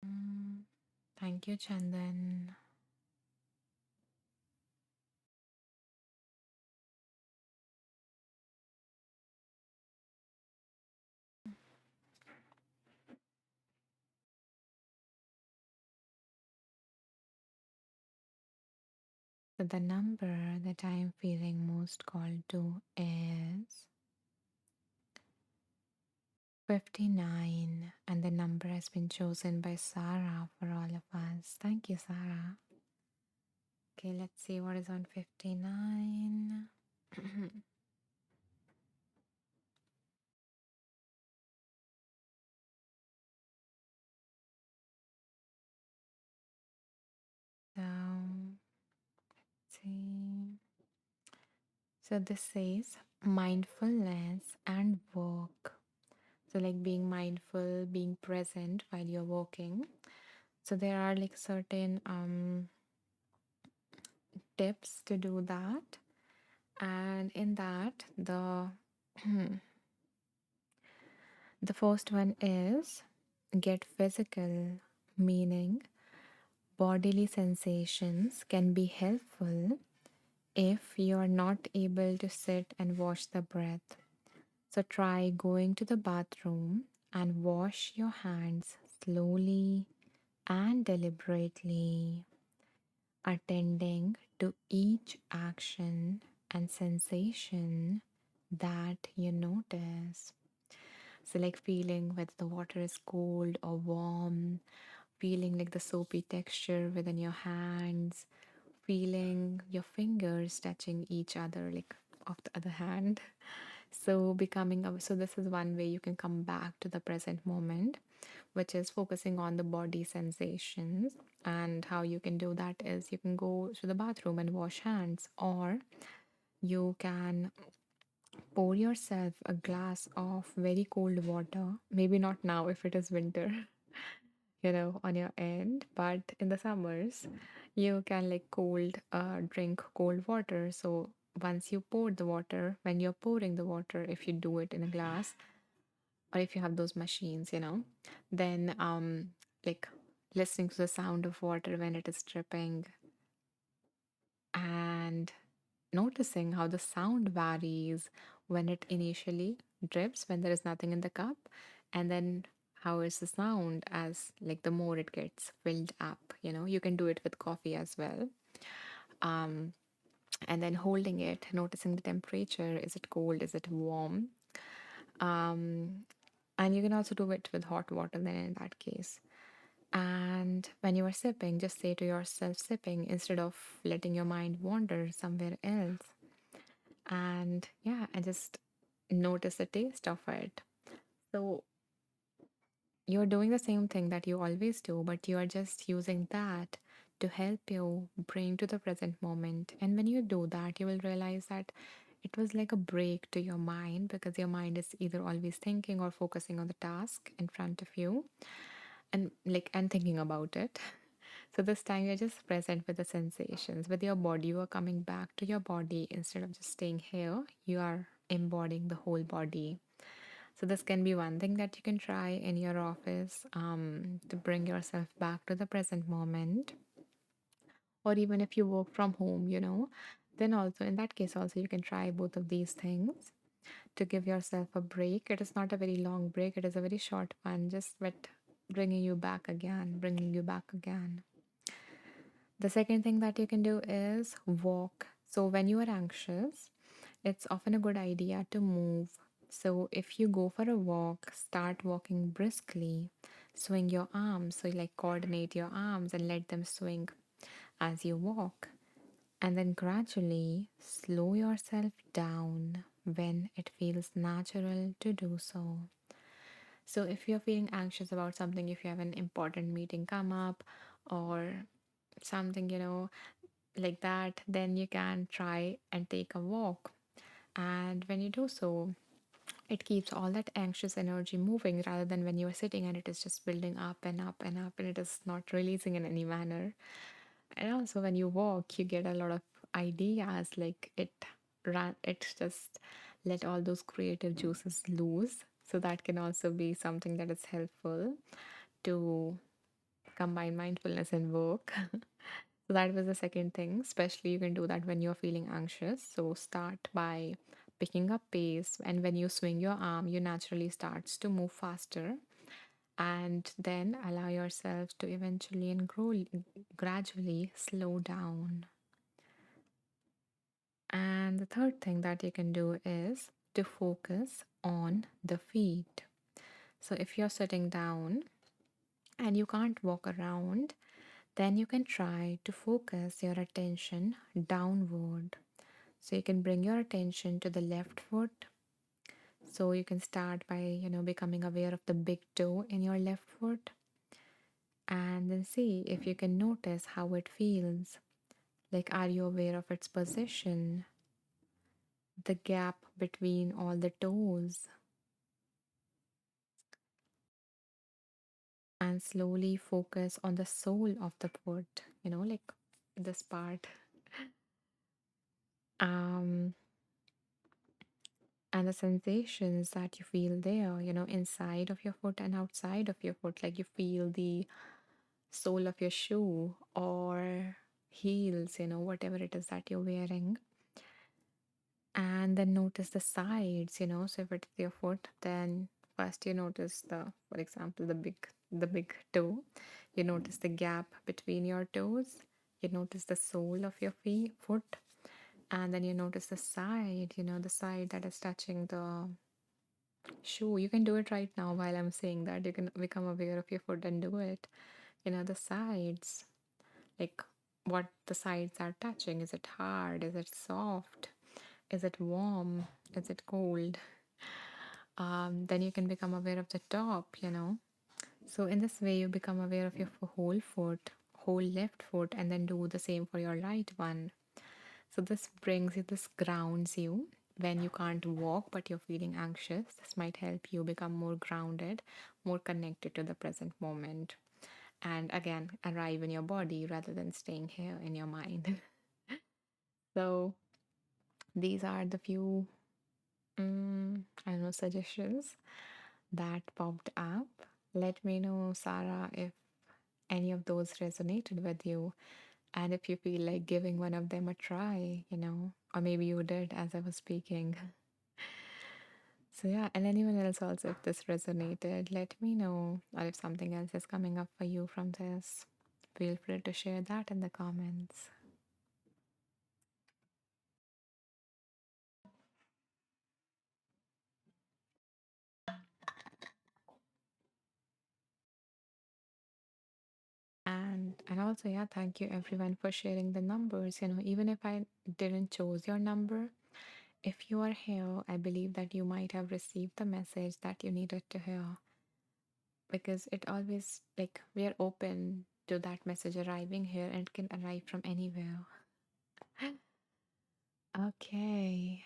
Mm, Thank you, Chandan. So the number that I am feeling most called to is 59, and the number has been chosen by Sarah for all of us. Thank you, Sarah. Okay, let's see what is on 59. So, let's see. So this says mindfulness and work. So, like being mindful, being present while you're working. So, there are like certain tips to do that. And in that, the first one is get physical, meaning bodily sensations can be helpful if you are not able to sit and watch the breath. So try going to the bathroom and wash your hands slowly and deliberately attending to each action and sensation that you notice. So, like feeling whether the water is cold or warm, feeling like the soapy texture within your hands, feeling your fingers touching each other, like of the other hand. So, so this is one way you can come back to the present moment, which is focusing on the body sensations. And how you can do that is you can go to the bathroom and wash hands, or you can pour yourself a glass of very cold water. Maybe not now if it is winter, on your end, but in the summers, you can like drink cold water. So once you pour the water, when you're pouring the water, if you do it in a glass, or if you have those machines, then like listening to the sound of water when it is dripping, and noticing how the sound varies when it initially drips, when there is nothing in the cup, and then how is the sound as like the more it gets filled up. You can do it with coffee as well. um, and then holding it, noticing the temperature, is it cold, is it warm. um, and you can also do it with hot water then in that case. And when you are sipping, just say to yourself sipping instead of letting your mind wander somewhere else. And yeah, and just notice the taste of it. So you're doing the same thing that you always do, but you are just using that to help you bring to the present moment. And when you do that, you will realize that it was like a break to your mind, because your mind is either always thinking or focusing on the task in front of you, and thinking about it. So this time you're just present with the sensations, with your body. You are coming back to your body instead of just staying here. You are embodying the whole body. So this can be one thing that you can try in your office, to bring yourself back to the present moment. Or even if you work from home, then also in that case also you can try both of these things to give yourself a break. It is not a very long break, it is a very short one, just with bringing you back again, bringing you back again. The second thing that you can do is walk. So, when you are anxious, it's often a good idea to move. So, if you go for a walk, start walking briskly, swing your arms. So, you like coordinate your arms and let them swing as you walk. And then gradually slow yourself down when it feels natural to do so. So, if you're feeling anxious about something, if you have an important meeting come up, or something, like that, then you can try and take a walk. And when you do so, it keeps all that anxious energy moving, rather than when you are sitting and it is just building up and up and up and it is not releasing in any manner. And also when you walk, you get a lot of ideas, like it just let all those creative juices loose. So that can also be something that is helpful to combine mindfulness and work. So that was the second thing. Especially you can do that when you're feeling anxious. So start by picking up pace, and when you swing your arm, you naturally starts to move faster, and then allow yourself to eventually and gradually slow down. And the third thing that you can do is to focus on the feet. So if you're sitting down and you can't walk around, then you can try to focus your attention downward. So you can bring your attention to the left foot. So you can start by, becoming aware of the big toe in your left foot, and then see if you can notice how it feels. Like, are you aware of its position, the gap between all the toes, and slowly focus on the sole of the foot, like this part. Um, and the sensations that you feel there, inside of your foot and outside of your foot. Like you feel the sole of your shoe or heels, whatever it is that you're wearing. And then notice the sides, so if it's your foot, then first you notice for example, the big the big toe. You notice the gap between your toes. You notice the sole of your foot. And then you notice the side, the side that is touching the shoe. You can do it right now while I'm saying that. You can become aware of your foot and do it. The sides, like what the sides are touching. Is it hard? Is it soft? Is it warm? Is it cold? Then you can become aware of the top. So in this way, you become aware of your whole foot, whole left foot, and then do the same for your right one. So this grounds you when you can't walk but you're feeling anxious. This might help you become more grounded, more connected to the present moment, and again, arrive in your body rather than staying here in your mind. So these are the few, I don't know, suggestions that popped up. Let me know, Sarah, if any of those resonated with you and if you feel like giving one of them a try, or maybe you did as I was speaking. So, yeah, and anyone else also, if this resonated, let me know, or if something else is coming up for you from this, feel free to share that in the comments. And also, yeah, thank you everyone for sharing the numbers. Even if I didn't choose your number, if you are here, I believe that you might have received the message that you needed to hear, because it always, like, we are open to that message arriving here and it can arrive from anywhere. Okay.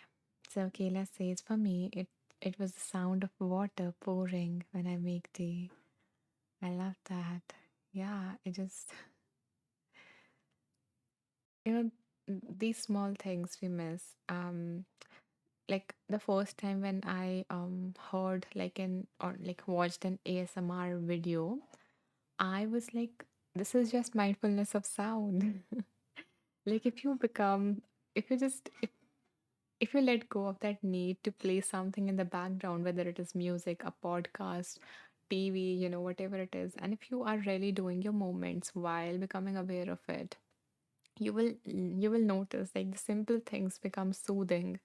So Kayla says, for me, it was the sound of water pouring when I make tea. I love that. Yeah, it just you know these small things we miss. Like the first time when I heard like an or like watched an ASMR video, I was like, this is just mindfulness of sound. Like if you just if you let go of that need to play something in the background, whether it is music, a podcast, TV, whatever it is, and if you are really doing your moments while becoming aware of it, you will notice like the simple things become soothing.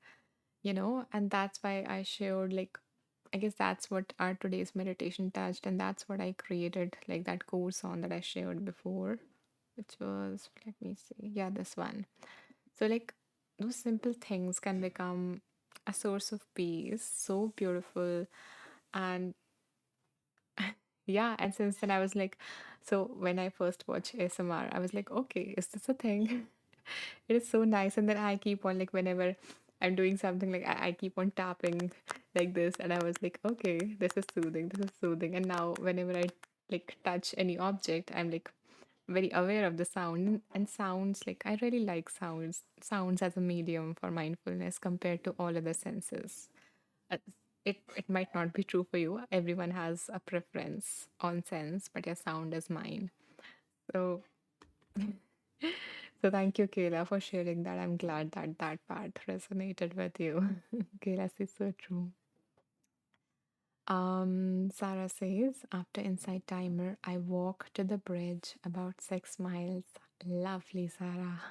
And that's why I shared, like, I guess that's what our today's meditation touched, and that's what I created, like that course on that I shared before, which was, let me see, yeah, this one. So, like, those simple things can become a source of peace, so beautiful. And yeah, and since then I was like, so when I first watched ASMR, I was like, okay, is this a thing? It is so nice. And then I keep on, like, whenever I'm doing something, like, I keep on tapping like this. And I was like, okay, this is soothing. This is soothing. And now, whenever I like touch any object, I'm like very aware of the sound and sounds. Like, I really like sounds as a medium for mindfulness compared to all other senses. Uh, it might not be true for you. Everyone has a preference on sense, but your sound is mine. So so thank you, Kayla, for sharing that. I'm glad that that part resonated with you. Kayla is so true. Sarah says, after Inside Timer, I walk to the bridge about 6 miles. Lovely, Sarah.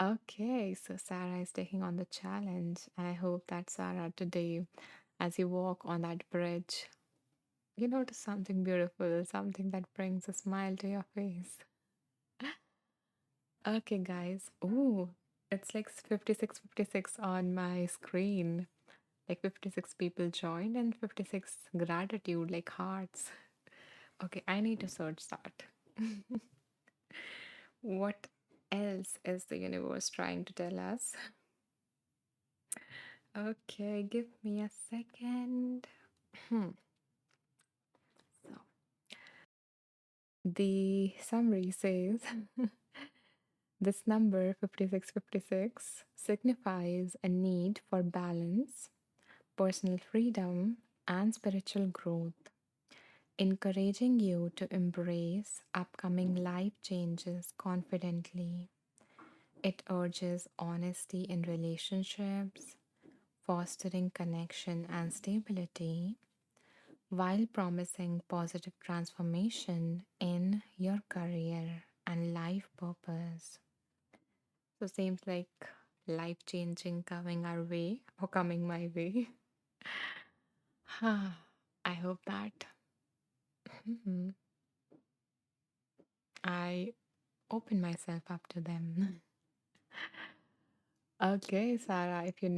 Okay, so Sarah is taking on the challenge. I hope that Sarah, today, as you walk on that bridge, you notice something beautiful, something that brings a smile to your face. Okay, guys. Ooh, it's like 56 on my screen. Like 56 people joined and 56 gratitude, like hearts. Okay, I need to search that. What else is the universe trying to tell us? Okay, give me a second. Hmm. So, the summary says this number 5656 signifies a need for balance, personal freedom, and spiritual growth, encouraging you to embrace upcoming life changes confidently. It urges honesty in relationships, fostering connection and stability, while promising positive transformation in your career and life purpose. So seems like life changing coming our way or coming my way. I hope that I open myself up to them. Okay, Sarah, if you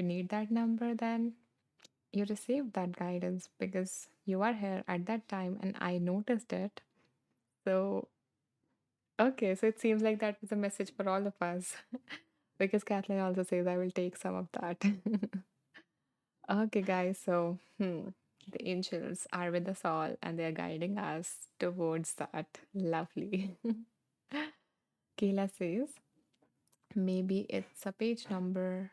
need that number, then you received that guidance because you are here at that time and I noticed it. So okay, so it seems like that was a message for all of us. Because Kathleen also says I will take some of that. Okay, guys, so the angels are with us all and they are guiding us towards that. Lovely. Kayla says maybe it's a page number.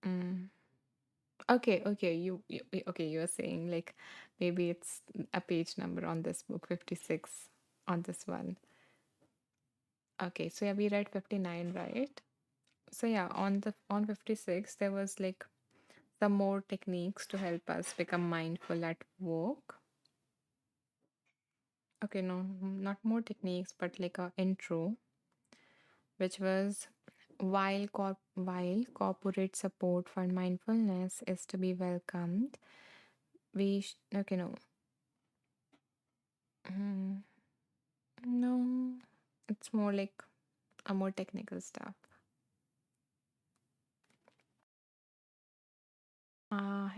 Mm. Okay, okay, okay, you're saying like maybe it's a page number on this book, 56 on this one. Okay, so yeah, we read 59, right? So yeah, on 56 there was like some more techniques to help us become mindful at work. Okay, no, not more techniques, but like a intro, which was while corporate support for mindfulness is to be welcomed, okay, no, mm, no, it's more like a more technical stuff.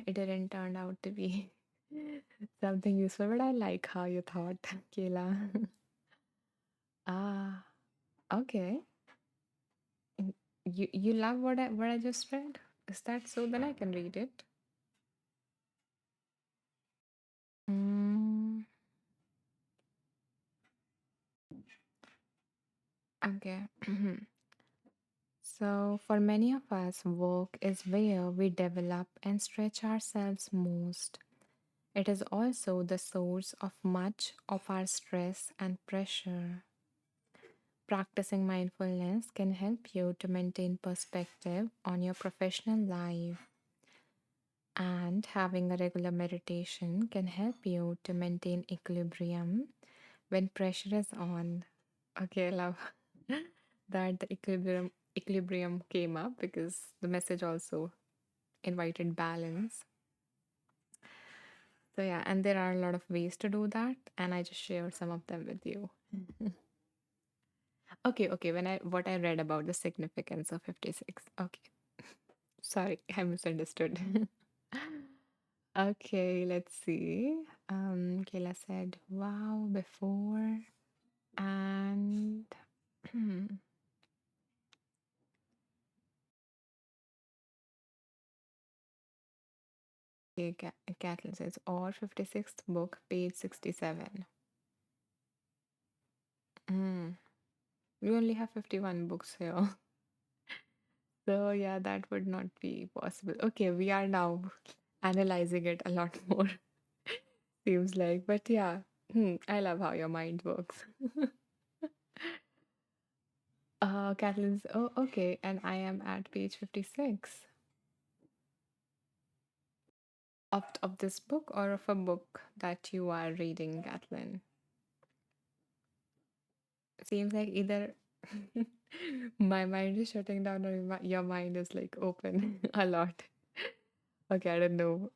It didn't turn out to be something useful, but I like how you thought, Kayla. Ah, okay. You love what I just read? Is that so? Then I can read it. Mm, okay. So, for many of us, work is where we develop and stretch ourselves most. It is also the source of much of our stress and pressure. Practicing mindfulness can help you to maintain perspective on your professional life, and having a regular meditation can help you to maintain equilibrium when pressure is on. Okay, I love that the equilibrium came up because the message also invited balance. So yeah, and there are a lot of ways to do that, and I just shared some of them with you. Okay, okay, when I what I read about the significance of 56. Okay. Sorry, I misunderstood. Okay, let's see. Kayla said, wow, before. And okay, Kathleen says, or 56th book, page 67. Mm. We only have 51 books here. So, yeah, that would not be possible. Okay, we are now analyzing it a lot more, seems like. But yeah, I love how your mind works. Kathleen's, oh, okay, and I am at page 56 of this book or of a book that you are reading, Kathleen. Seems like either my mind is shutting down or your mind is like open a lot. Okay, I don't know.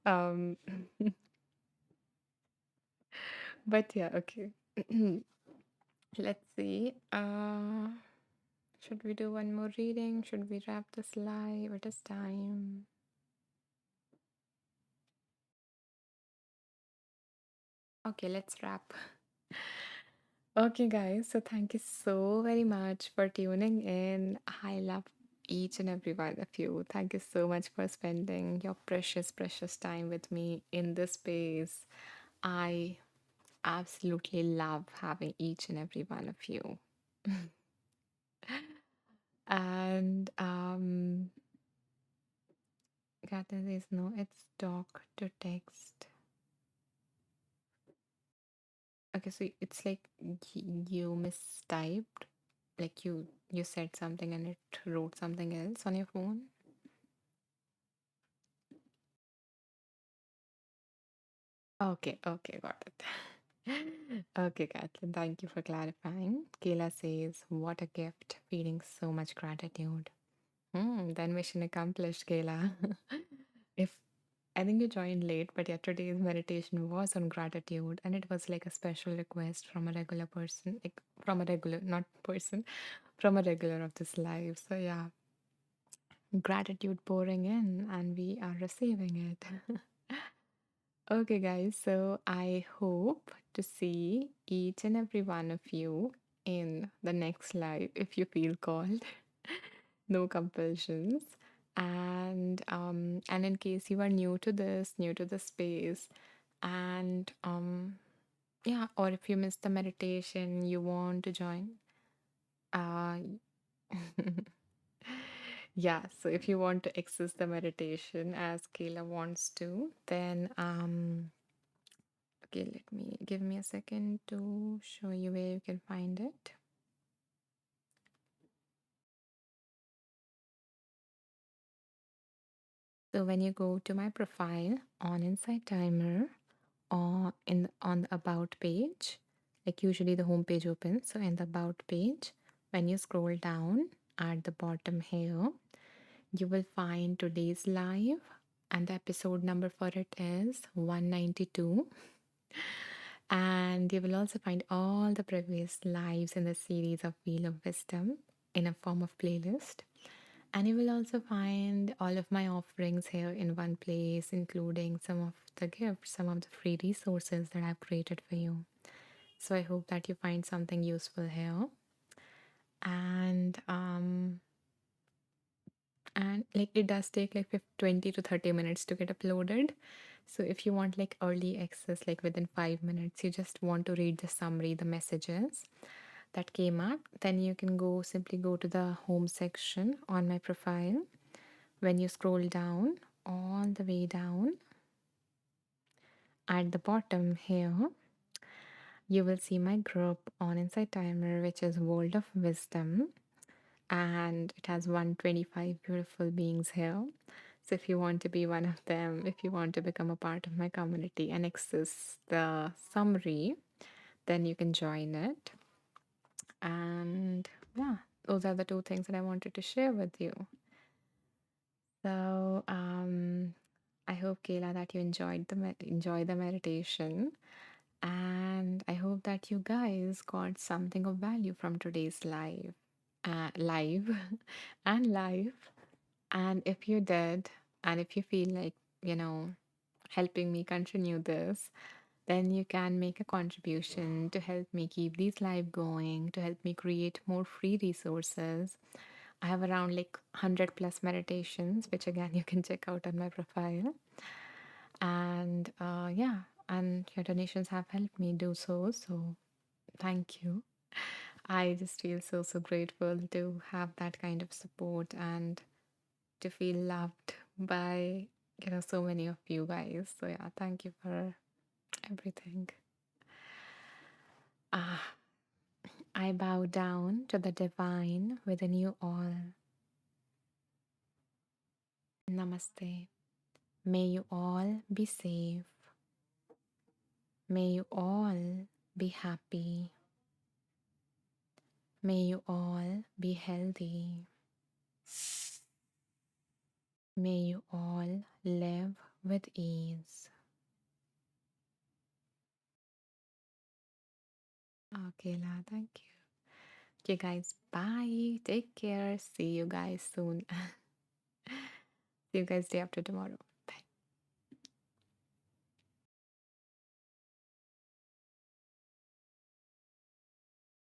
But yeah, okay. Let's see. Should we do one more reading? Should we wrap this live? It is time. Okay, let's wrap. Okay, guys. So thank you so very much for tuning in. I love each and every one of you. Thank you so much for spending your precious, precious time with me in this space. I absolutely love having each and every one of you. And Kathy says no, it's talk to text. Okay, so it's like you mistyped, like you said something and it wrote something else on your phone. Okay, okay, got it. Okay, Kathleen, thank you for clarifying. Kayla says, what a gift, feeling so much gratitude. Then mission accomplished, Kayla. If I think you joined late, but yeah, today's meditation was on gratitude, and it was like a special request from a regular person, like from a regular, not person, from a regular of this life. So yeah, gratitude pouring in, and we are receiving it. Okay, guys, so I hope to see each and every one of you in the next live if you feel called. No compulsions. And in case you are new to this, new to the space, and yeah, or if you missed the meditation, you want to join. Uh yeah, so if you want to access the meditation as Kayla wants to, then okay, let me give me a second to show you where you can find it. So when you go to my profile on Insight Timer or in on the about page, like usually the home page opens. So in the about page, when you scroll down at the bottom here, you will find today's live, and the episode number for it is 192. And you will also find all the previous lives in the series of Wheel of Wisdom in a form of playlist. And you will also find all of my offerings here in one place, including some of the gifts, some of the free resources that I've created for you. So I hope that you find something useful here. And like it does take like 20 to 30 minutes to get uploaded. So if you want like early access, like within 5 minutes, you just want to read the summary, the messages that came up, then you can simply go to the home section on my profile. When you scroll down, all the way down at the bottom here, you will see my group on Insight Timer, which is World of Wisdom, and it has 125 beautiful beings here. So if you want to be one of them, if you want to become a part of my community and access the summary, then you can join it. And yeah, those are the two things that I wanted to share with you. So I hope, Kayla, that you enjoy the meditation, and I hope that you guys got something of value from today's live and live. And if you did, and if you feel like you know helping me continue this, then you can make a contribution to help me keep these live going, to help me create more free resources. I have around like 100 plus meditations, which again you can check out on my profile. And yeah, and your donations have helped me do so. So thank you. I just feel so grateful to have that kind of support and to feel loved by so many of you guys. So yeah, thank you for everything. Ah, I bow down to the divine within you all. Namaste. May you all be safe. May you all be happy. May you all be healthy. May you all live with ease. Okay, La, thank you. Okay, guys, bye. Take care. See you guys soon. See you guys day after tomorrow.